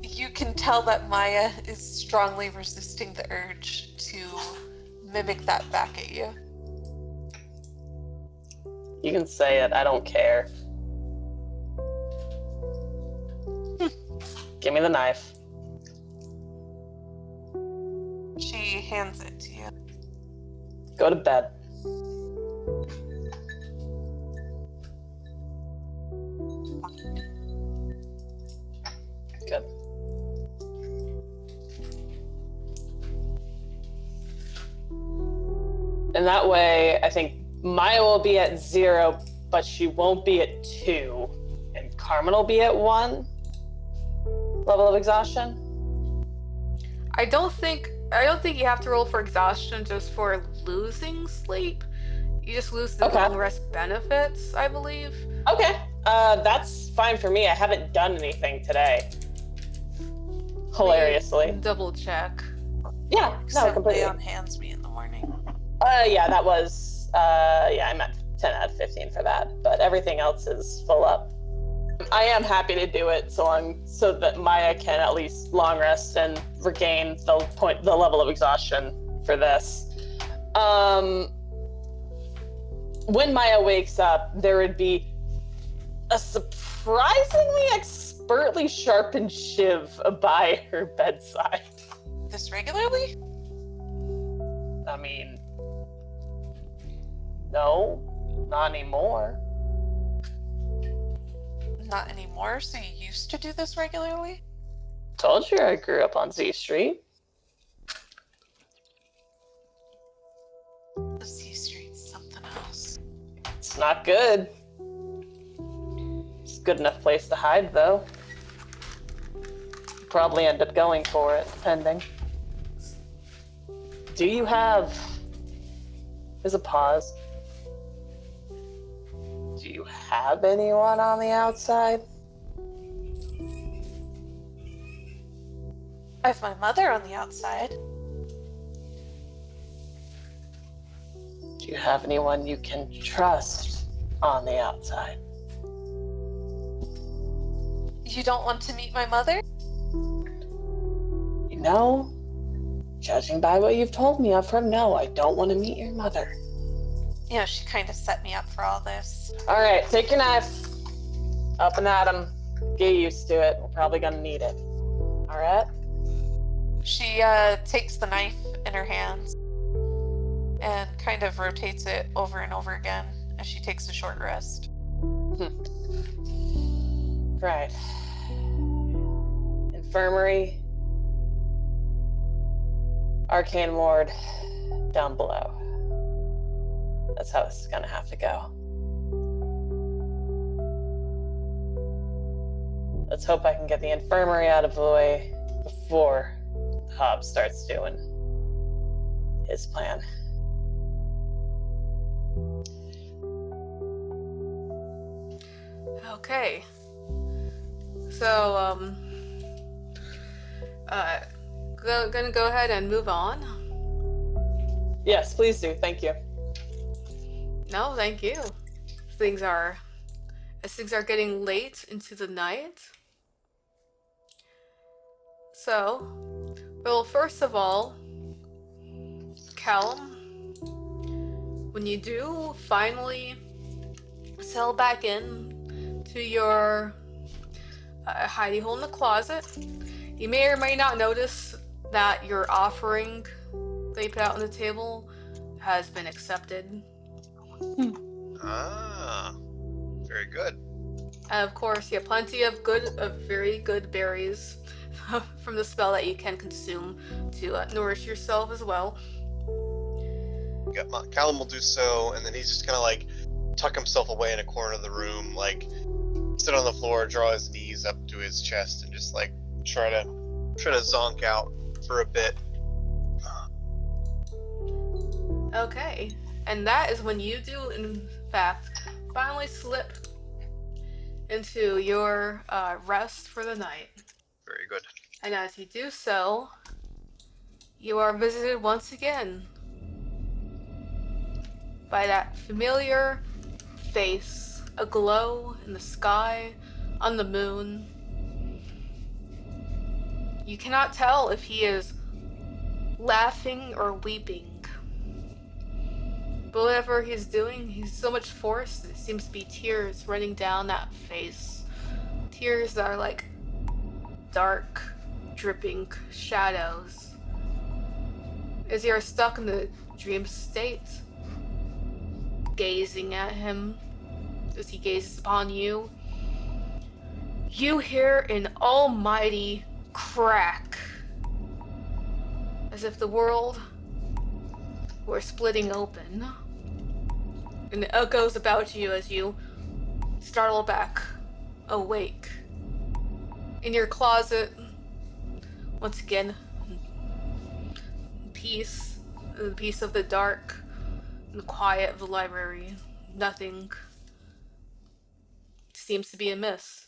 You can tell that Maya is strongly resisting the urge to mimic that back at you. You can say it, I don't care. Give me the knife. She hands it to you. Go to bed. Good. And that way, I think Maya will be at 0, but she won't be at 2. And Carmen will be at 1 level of exhaustion. I don't think you have to roll for exhaustion just for losing sleep. You just lose the long rest benefits, I believe. Okay. That's fine for me. I haven't done anything today. Hilariously. Double check. Yeah, no, Except completely. Leon hands me in the morning. Yeah, that was, I meant 10 out of 15 for that, but everything else is full up. I am happy to do it so that Maya can at least long rest and regain the level of exhaustion for this. When Maya wakes up, there would be a surprisingly expertly sharpened shiv by her bedside. This regularly? I mean, no, not anymore. Not anymore, so you used to do this regularly? Told you I grew up on Z Street. Z Street's something else. It's not good. It's a good enough place to hide, though. Probably end up going for it, depending. Do you have... There's a pause. Do you have anyone on the outside? I have my mother on the outside. Do you have anyone you can trust on the outside? You don't want to meet my mother? You know, judging by what you've told me of her, no, I don't want to meet your mother. You know, she kind of set me up for all this. All right, take your knife. Up and at him. Get used to it. We're probably gonna need it. All right? She takes the knife in her hands and kind of rotates it over and over again as she takes a short rest. Right. Infirmary. Arcane ward. Down below. That's how this is gonna have to go. Let's hope I can get the infirmary out of the way before Hobbs starts doing his plan. Okay. So, gonna go ahead and move on. Yes, please do. Thank you. No, thank you. Things are, as things are getting late into the night. So, well, first of all, Callum, when you do finally settle back in to your hidey hole in the closet, you may or may not notice that your offering that you put out on the table has been accepted. Ah, very good. And of course, you have plenty of very good berries from the spell that you can consume to nourish yourself as well. Callum will do so, and then he's just gonna like tuck himself away in a corner of the room, like sit on the floor, draw his knees up to his chest, and just like try to zonk out for a bit. Okay, and that is when you do, in fact, finally slip into your rest for the night. Very good. And as you do so, you are visited once again by that familiar face, aglow in the sky, on the moon. You cannot tell if he is laughing or weeping. But whatever he's doing, he's so much force, it seems to be tears running down that face. Tears that are like dark, dripping shadows. As you are stuck in the dream state, gazing at him, as he gazes upon you, you hear an almighty crack, as if the world were splitting open, and it echoes about you as you startle back awake. In your closet, once again, peace, the peace of the dark, and the quiet of the library. Nothing seems to be amiss.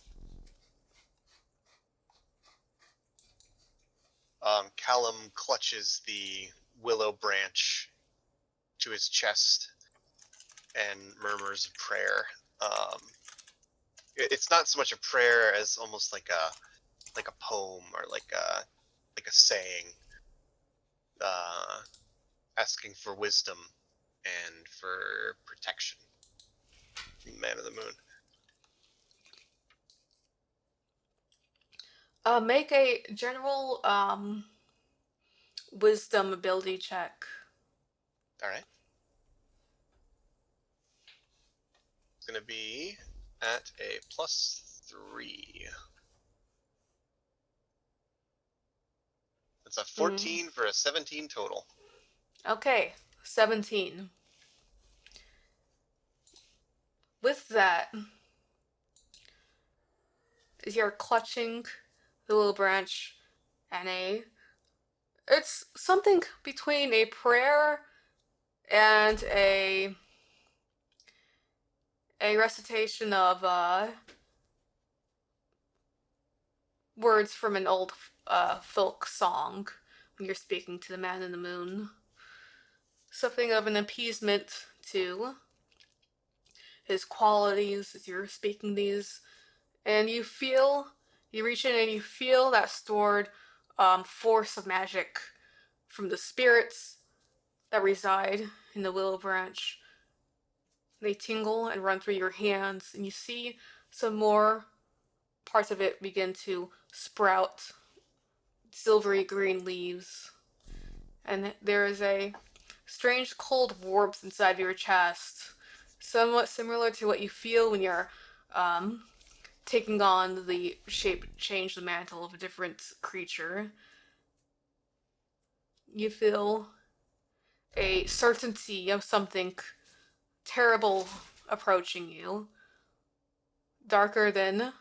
Callum clutches the willow branch to his chest and murmurs a prayer. It's not so much a prayer as almost like a poem or like a saying, asking for wisdom and for protection from the Man of the Moon. Make a general wisdom ability check. All right. It's going to be at a +3. It's a 14 for a 17 total. Okay, 17. With that, as you're clutching the little branch and it's something between a prayer and a recitation of words from an old folk song when you're speaking to the Man in the Moon. Something of an appeasement to his qualities as you're speaking these, and you reach in and you feel that stored force of magic from the spirits that reside in the willow branch. They tingle and run through your hands, and you see some more parts of it begin to sprout silvery green leaves. And there is a strange cold warmth inside of your chest, somewhat similar to what you feel when you're taking on the shape, change the mantle of a different creature. You feel a certainty of something terrible approaching you, darker than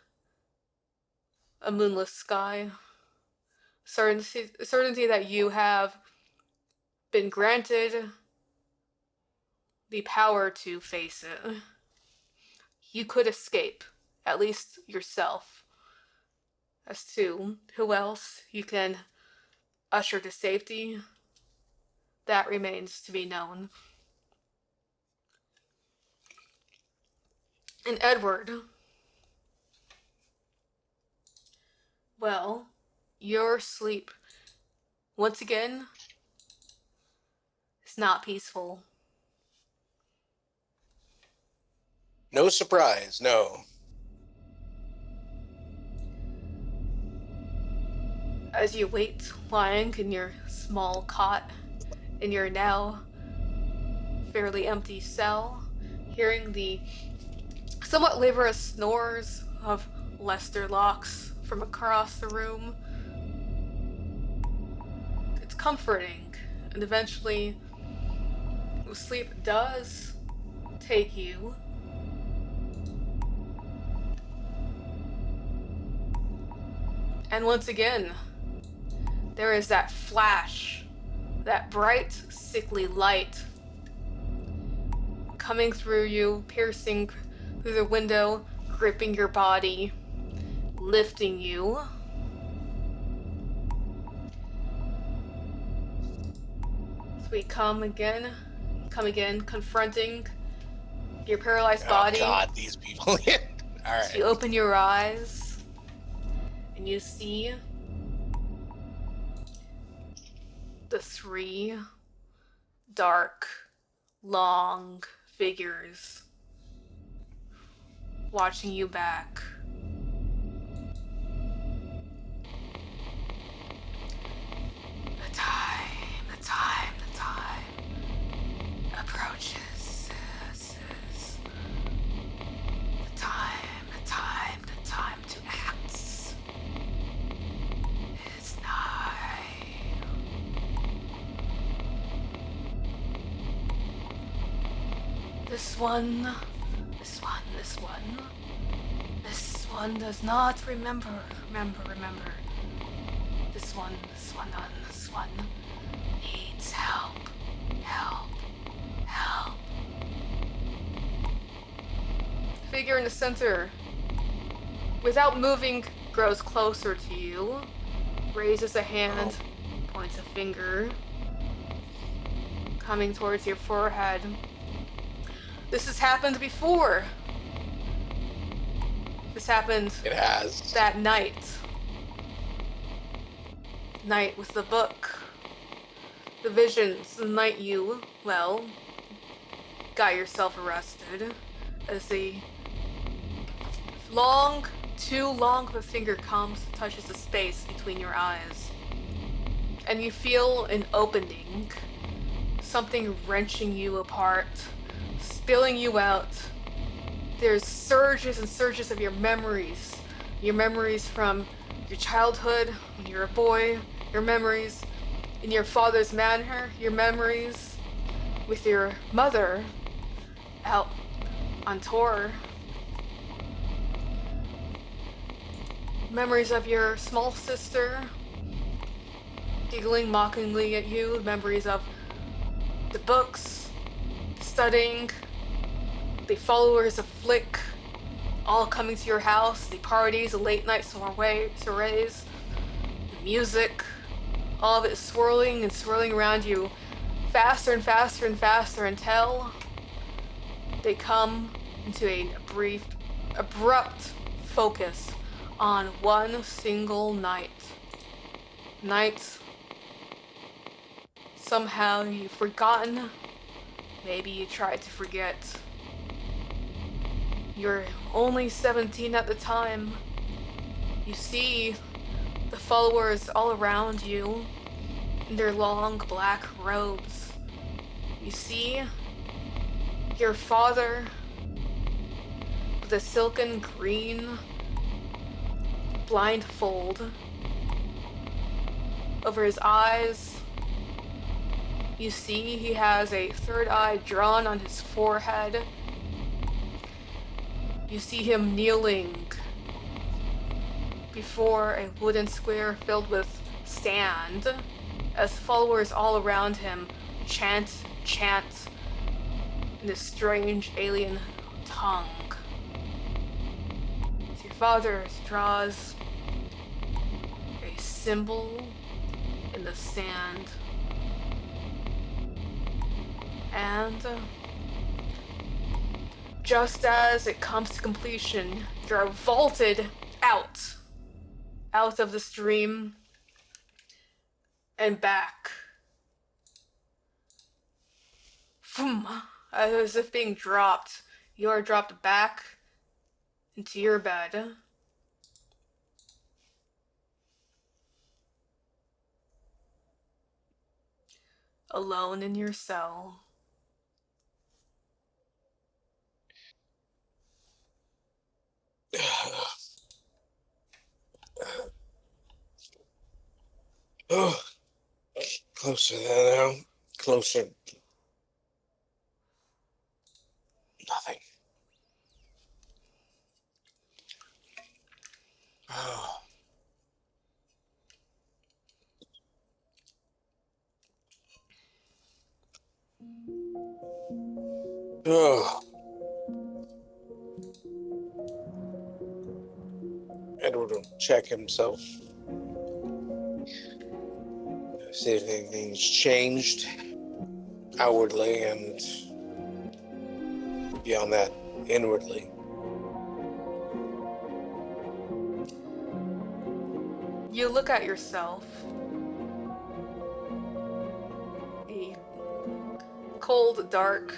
a moonless sky. Certainty that you have been granted the power to face it. You could escape at least yourself. As to who else you can usher to safety, that remains to be known. And Edward, well, your sleep, once again, is not peaceful. No surprise, no. As you wait, lying in your small cot, in your now fairly empty cell, hearing the somewhat laborious snores of Lester Locks from across the room, it's comforting, and eventually sleep does take you. And once again, there is that flash, that bright, sickly light coming through you, piercing through the window, gripping your body, lifting you. So we come again, confronting your paralyzed body. Oh God, these people. All right. So you open your eyes, and you see the three dark, long figures watching you back. The time approaches. The time to act is nigh. This one does not remember. This one needs help. Figure in the center, without moving, grows closer to you, raises a hand, points a finger, coming towards your forehead. This has happened before. This happened. It has. That night. Night with the book. The visions. The night you, well, got yourself arrested. As the too long of a finger comes, touches the space between your eyes. And you feel an opening. Something wrenching you apart. Spilling you out. There's surges and surges of your memories. Your memories from your childhood, when you were a boy. Your memories in your father's manor. Your memories with your mother out on tour. Memories of your small sister giggling mockingly at you. Memories of the books, studying, the followers of Flick all coming to your house, the parties, the late night soirees, the music, all of it swirling and swirling around you, faster and faster and faster until they come into a brief, abrupt focus on one single night. Night somehow you've forgotten. Maybe you tried to forget. You're only 17 at the time. You see the followers all around you in their long black robes. You see your father with a silken green blindfold over his eyes. You see he has a third eye drawn on his forehead. You see him kneeling before a wooden square filled with sand as followers all around him chant in this strange alien tongue. father draws a symbol in the sand. And just as it comes to completion, you're vaulted out of the stream and back. Boom. As if being dropped, you are dropped back into your bed. Alone in your cell. Oh, closer there now. Closer. Nothing. Oh. Oh. Edward will check himself. See if anything's changed outwardly and beyond that, inwardly. You look at yourself. A cold, dark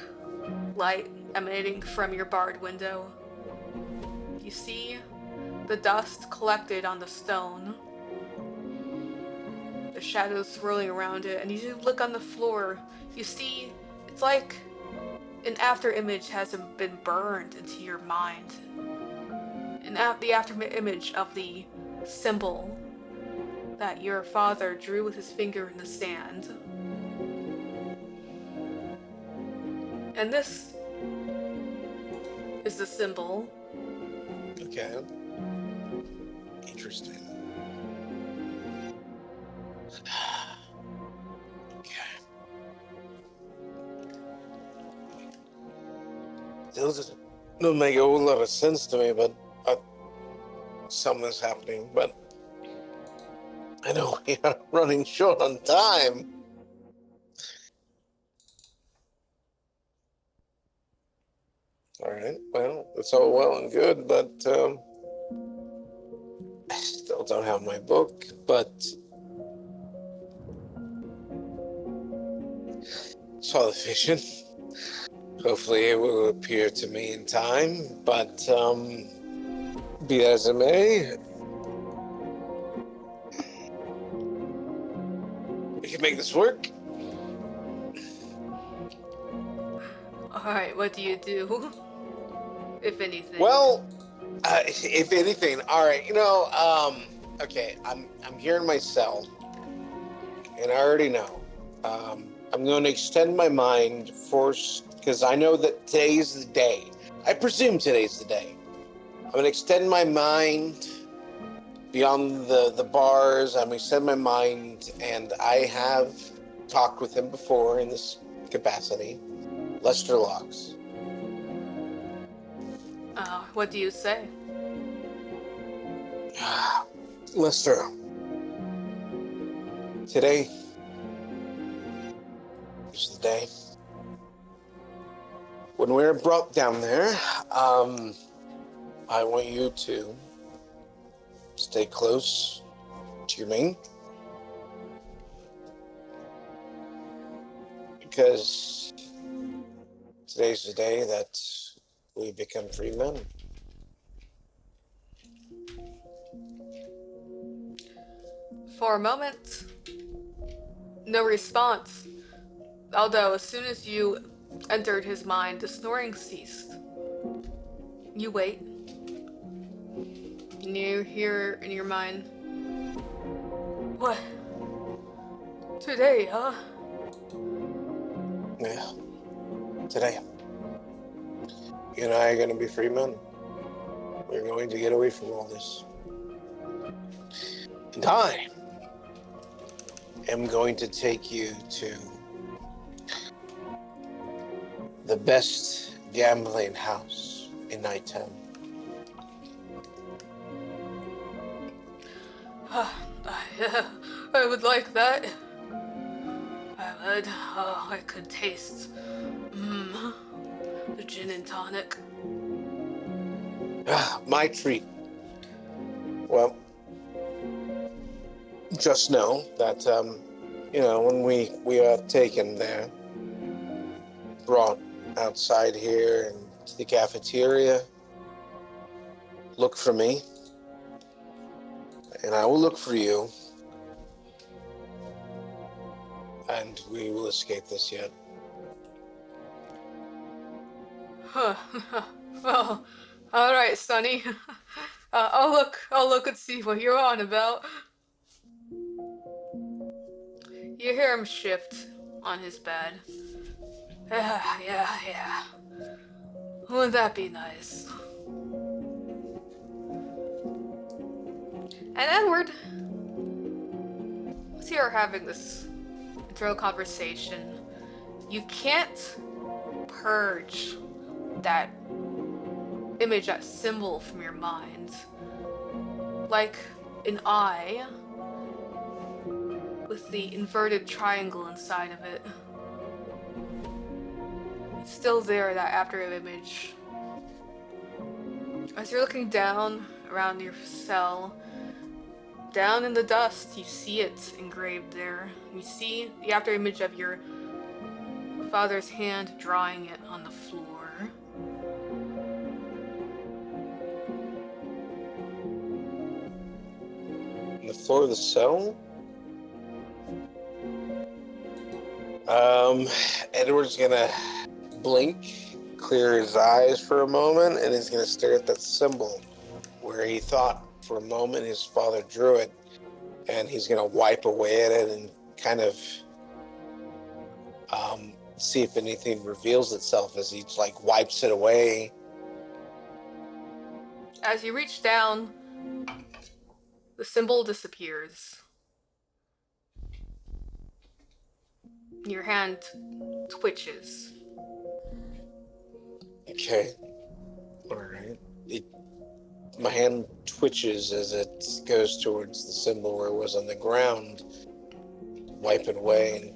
light emanating from your barred window. You see the dust collected on the stone, the shadows swirling around it, and you look on the floor. You see it's like an after image has been burned into your mind. The after image of the symbol that your father drew with his finger in the sand. And this is the symbol. Okay. Interesting. Okay. Those don't make a whole lot of sense to me, but something's happening. But I know we are running short on time. All right. Well, it's all well and good, but I still don't have my book. But saw the vision. Hopefully, it will appear to me in time. But be that as it may, we can make this work. Alright, what do you do? If anything. Well, if anything, all right. Okay. I'm here in my cell, and I already know. I'm going to extend my mind first because I know that today's the day. I presume today's the day. I'm going to extend my mind beyond the bars. I'm going to extend my mind, and I have talked with him before in this capacity. Lester Locks. What do you say? Lester, today is the day. When we're brought down there, I want you to stay close to your mate. Because today's the day that we become free men. For a moment, no response. Although, as soon as you entered his mind, the snoring ceased. You wait. And you hear in your mind, what? Today, huh? Yeah. Today. You and I are going to be free men. We're going to get away from all this. And I am going to take you to the best gambling house in Nighttown. I would like that. I would. Oh, I could taste the gin and tonic. My treat. Well, just know that, when we are taken there, brought outside here and to the cafeteria, look for me, and I will look for you, and we will escape this yet. Huh. Well, all right, Sonny. I'll look and see what you're on about. You hear him shift on his bed. Yeah. Wouldn't that be nice? And Edward, as you're having this internal conversation, you can't purge that image, that symbol from your mind. Like an eye with the inverted triangle inside of it. It's still there, that after image. As you're looking down around your cell, down in the dust, you see it engraved there. You see the after image of your father's hand drawing it on the floor. On the floor of the cell? Edward's gonna blink, clear his eyes for a moment, and he's gonna stare at that symbol where he thought for a moment his father drew it, and he's gonna wipe away at it and kind of see if anything reveals itself as he wipes it away. As you reach down, the symbol disappears. Your hand twitches. Okay. Alright. My hand twitches as it goes towards the symbol where it was on the ground. Wipe it away.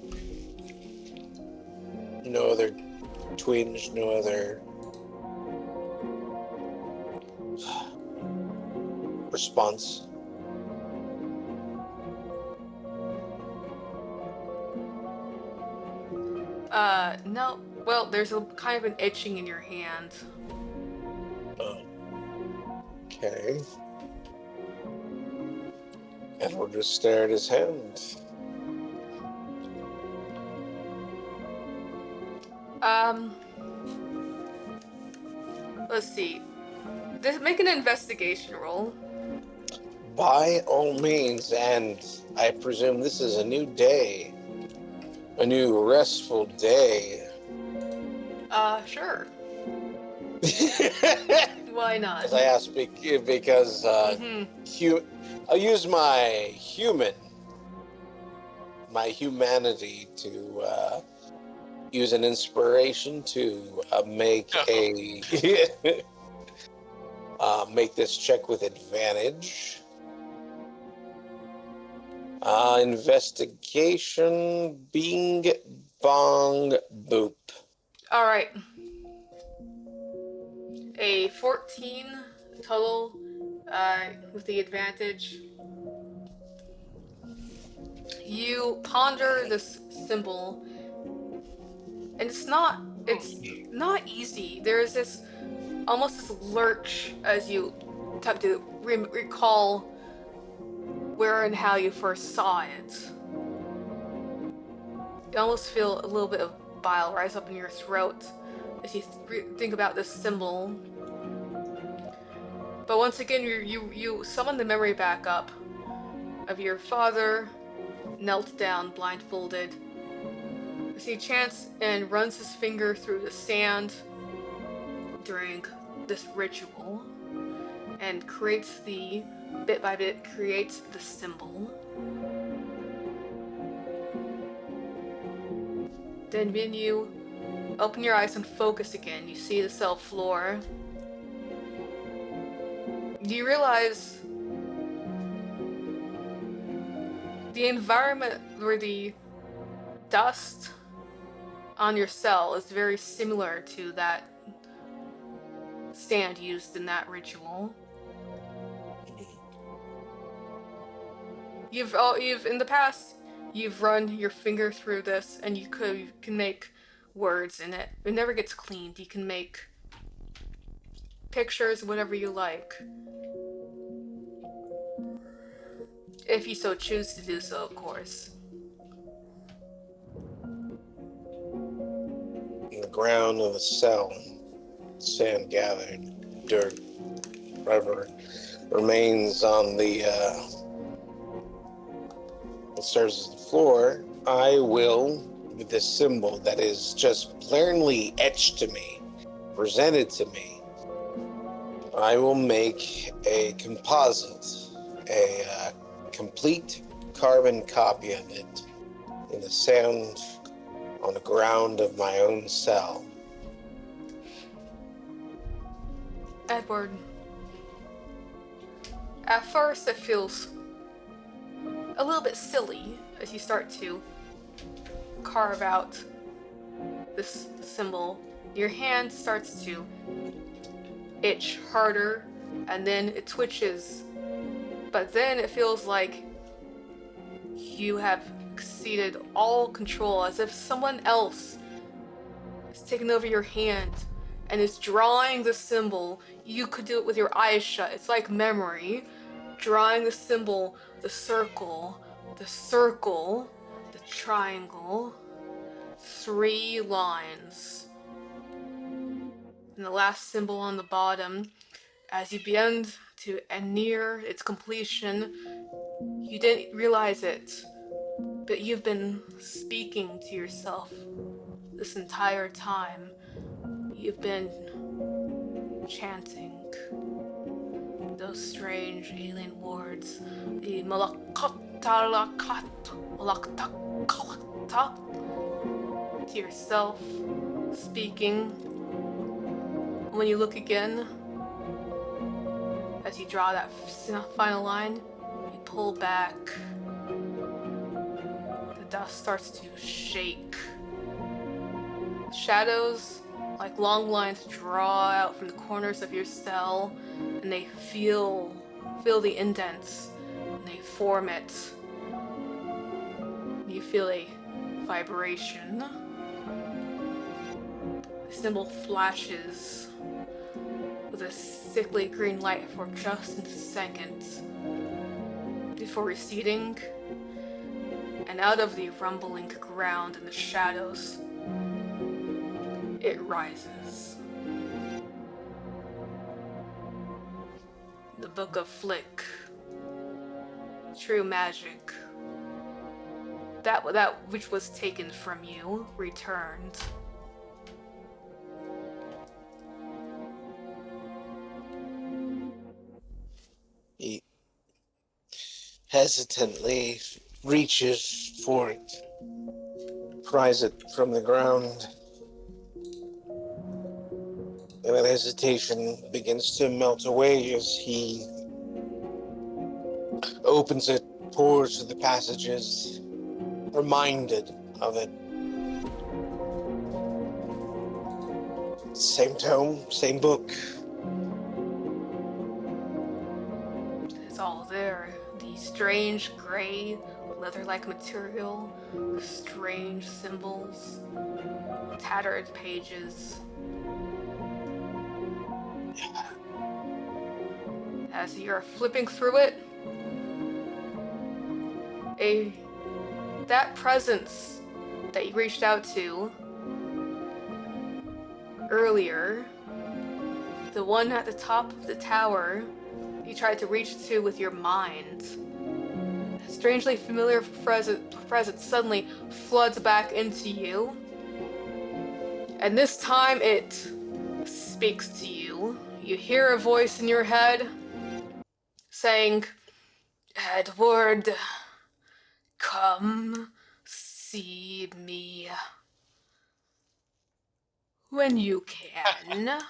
No other twinge, no other response. No. Well, there's a kind of an itching in your hand. Oh. Okay. Edward just stared at his hand. Let's see. Make an investigation roll. By all means, and I presume this is a new day. A new restful day. Sure. Why not? As I asked because I'll use my humanity to use an inspiration to make make this check with advantage. Investigation, bing, bong, boop. All right. A 14 total with the advantage. You ponder this symbol, and it's not easy. There's this almost this lurch as you attempt to recall where and how you first saw it. You almost feel a little bit of bile rise up in your throat as you think about this symbol. But once again, you summon the memory back up of your father knelt down blindfolded as he chants and runs his finger through the sand during this ritual and bit by bit creates the symbol. Then when you open your eyes and focus again, you see the cell floor. You realize the environment where the dust on your cell is very similar to that stand used in that ritual. You've in the past you've run your finger through this and you can make words in it. It never gets cleaned. You can make pictures, whatever you like. If you so choose to do so, of course. On the ground of the cell, sand gathered, dirt, whatever remains on the surface of the floor, I will, with this symbol that is just plainly etched to me, presented to me, I will make a composite, a complete carbon copy of it in the sand on the ground of my own cell. Edward, at first it feels a little bit silly as you start to carve out this symbol. Your hand starts to itch harder and then it twitches, but then it feels like you have exceeded all control, as if someone else has taken over your hand and is drawing the symbol. You could do it with your eyes shut. It's like memory. Drawing the symbol, the circle, the triangle, 3 lines. And the last symbol on the bottom, as you begin to near its completion, you didn't realize it, but you've been speaking to yourself this entire time. You've been chanting those strange alien words, the to yourself, speaking. When you look again, as you draw that final line, you pull back. The dust starts to shake. Shadows, like long lines, draw out from the corners of your cell, and they fill the indents, and they form it. You feel a vibration. The symbol flashes with a sickly green light for just a second before receding, and out of the rumbling ground and the shadows, it rises. The Book of Flick. True magic. That which was taken from you returned. He hesitantly reaches for it, pries it from the ground, and that hesitation begins to melt away as he opens it, pours through the passages, reminded of it. Same tome, same book. It's all there. The strange gray, leather-like material, strange symbols, tattered pages. As you're flipping through it, that presence that you reached out to earlier, the one at the top of the tower you tried to reach to with your mind, a strangely familiar presence suddenly floods back into you, and this time it speaks to you. You hear a voice in your head saying, "Edward, come see me when you can."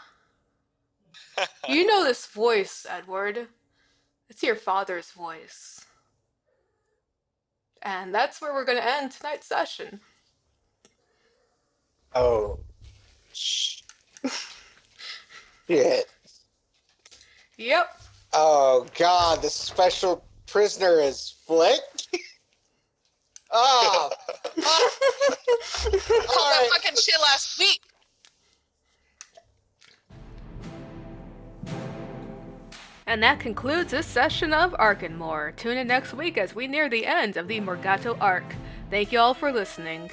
You know this voice, Edward. It's your father's voice. And that's where we're going to end tonight's session. Oh. Shit. Yep. Oh god, the special prisoner is Flick? Oh, Called that alright. fucking shit last week. And that concludes this session of Arkenmore. Tune in next week as we near the end of the Morgato arc. Thank you all for listening.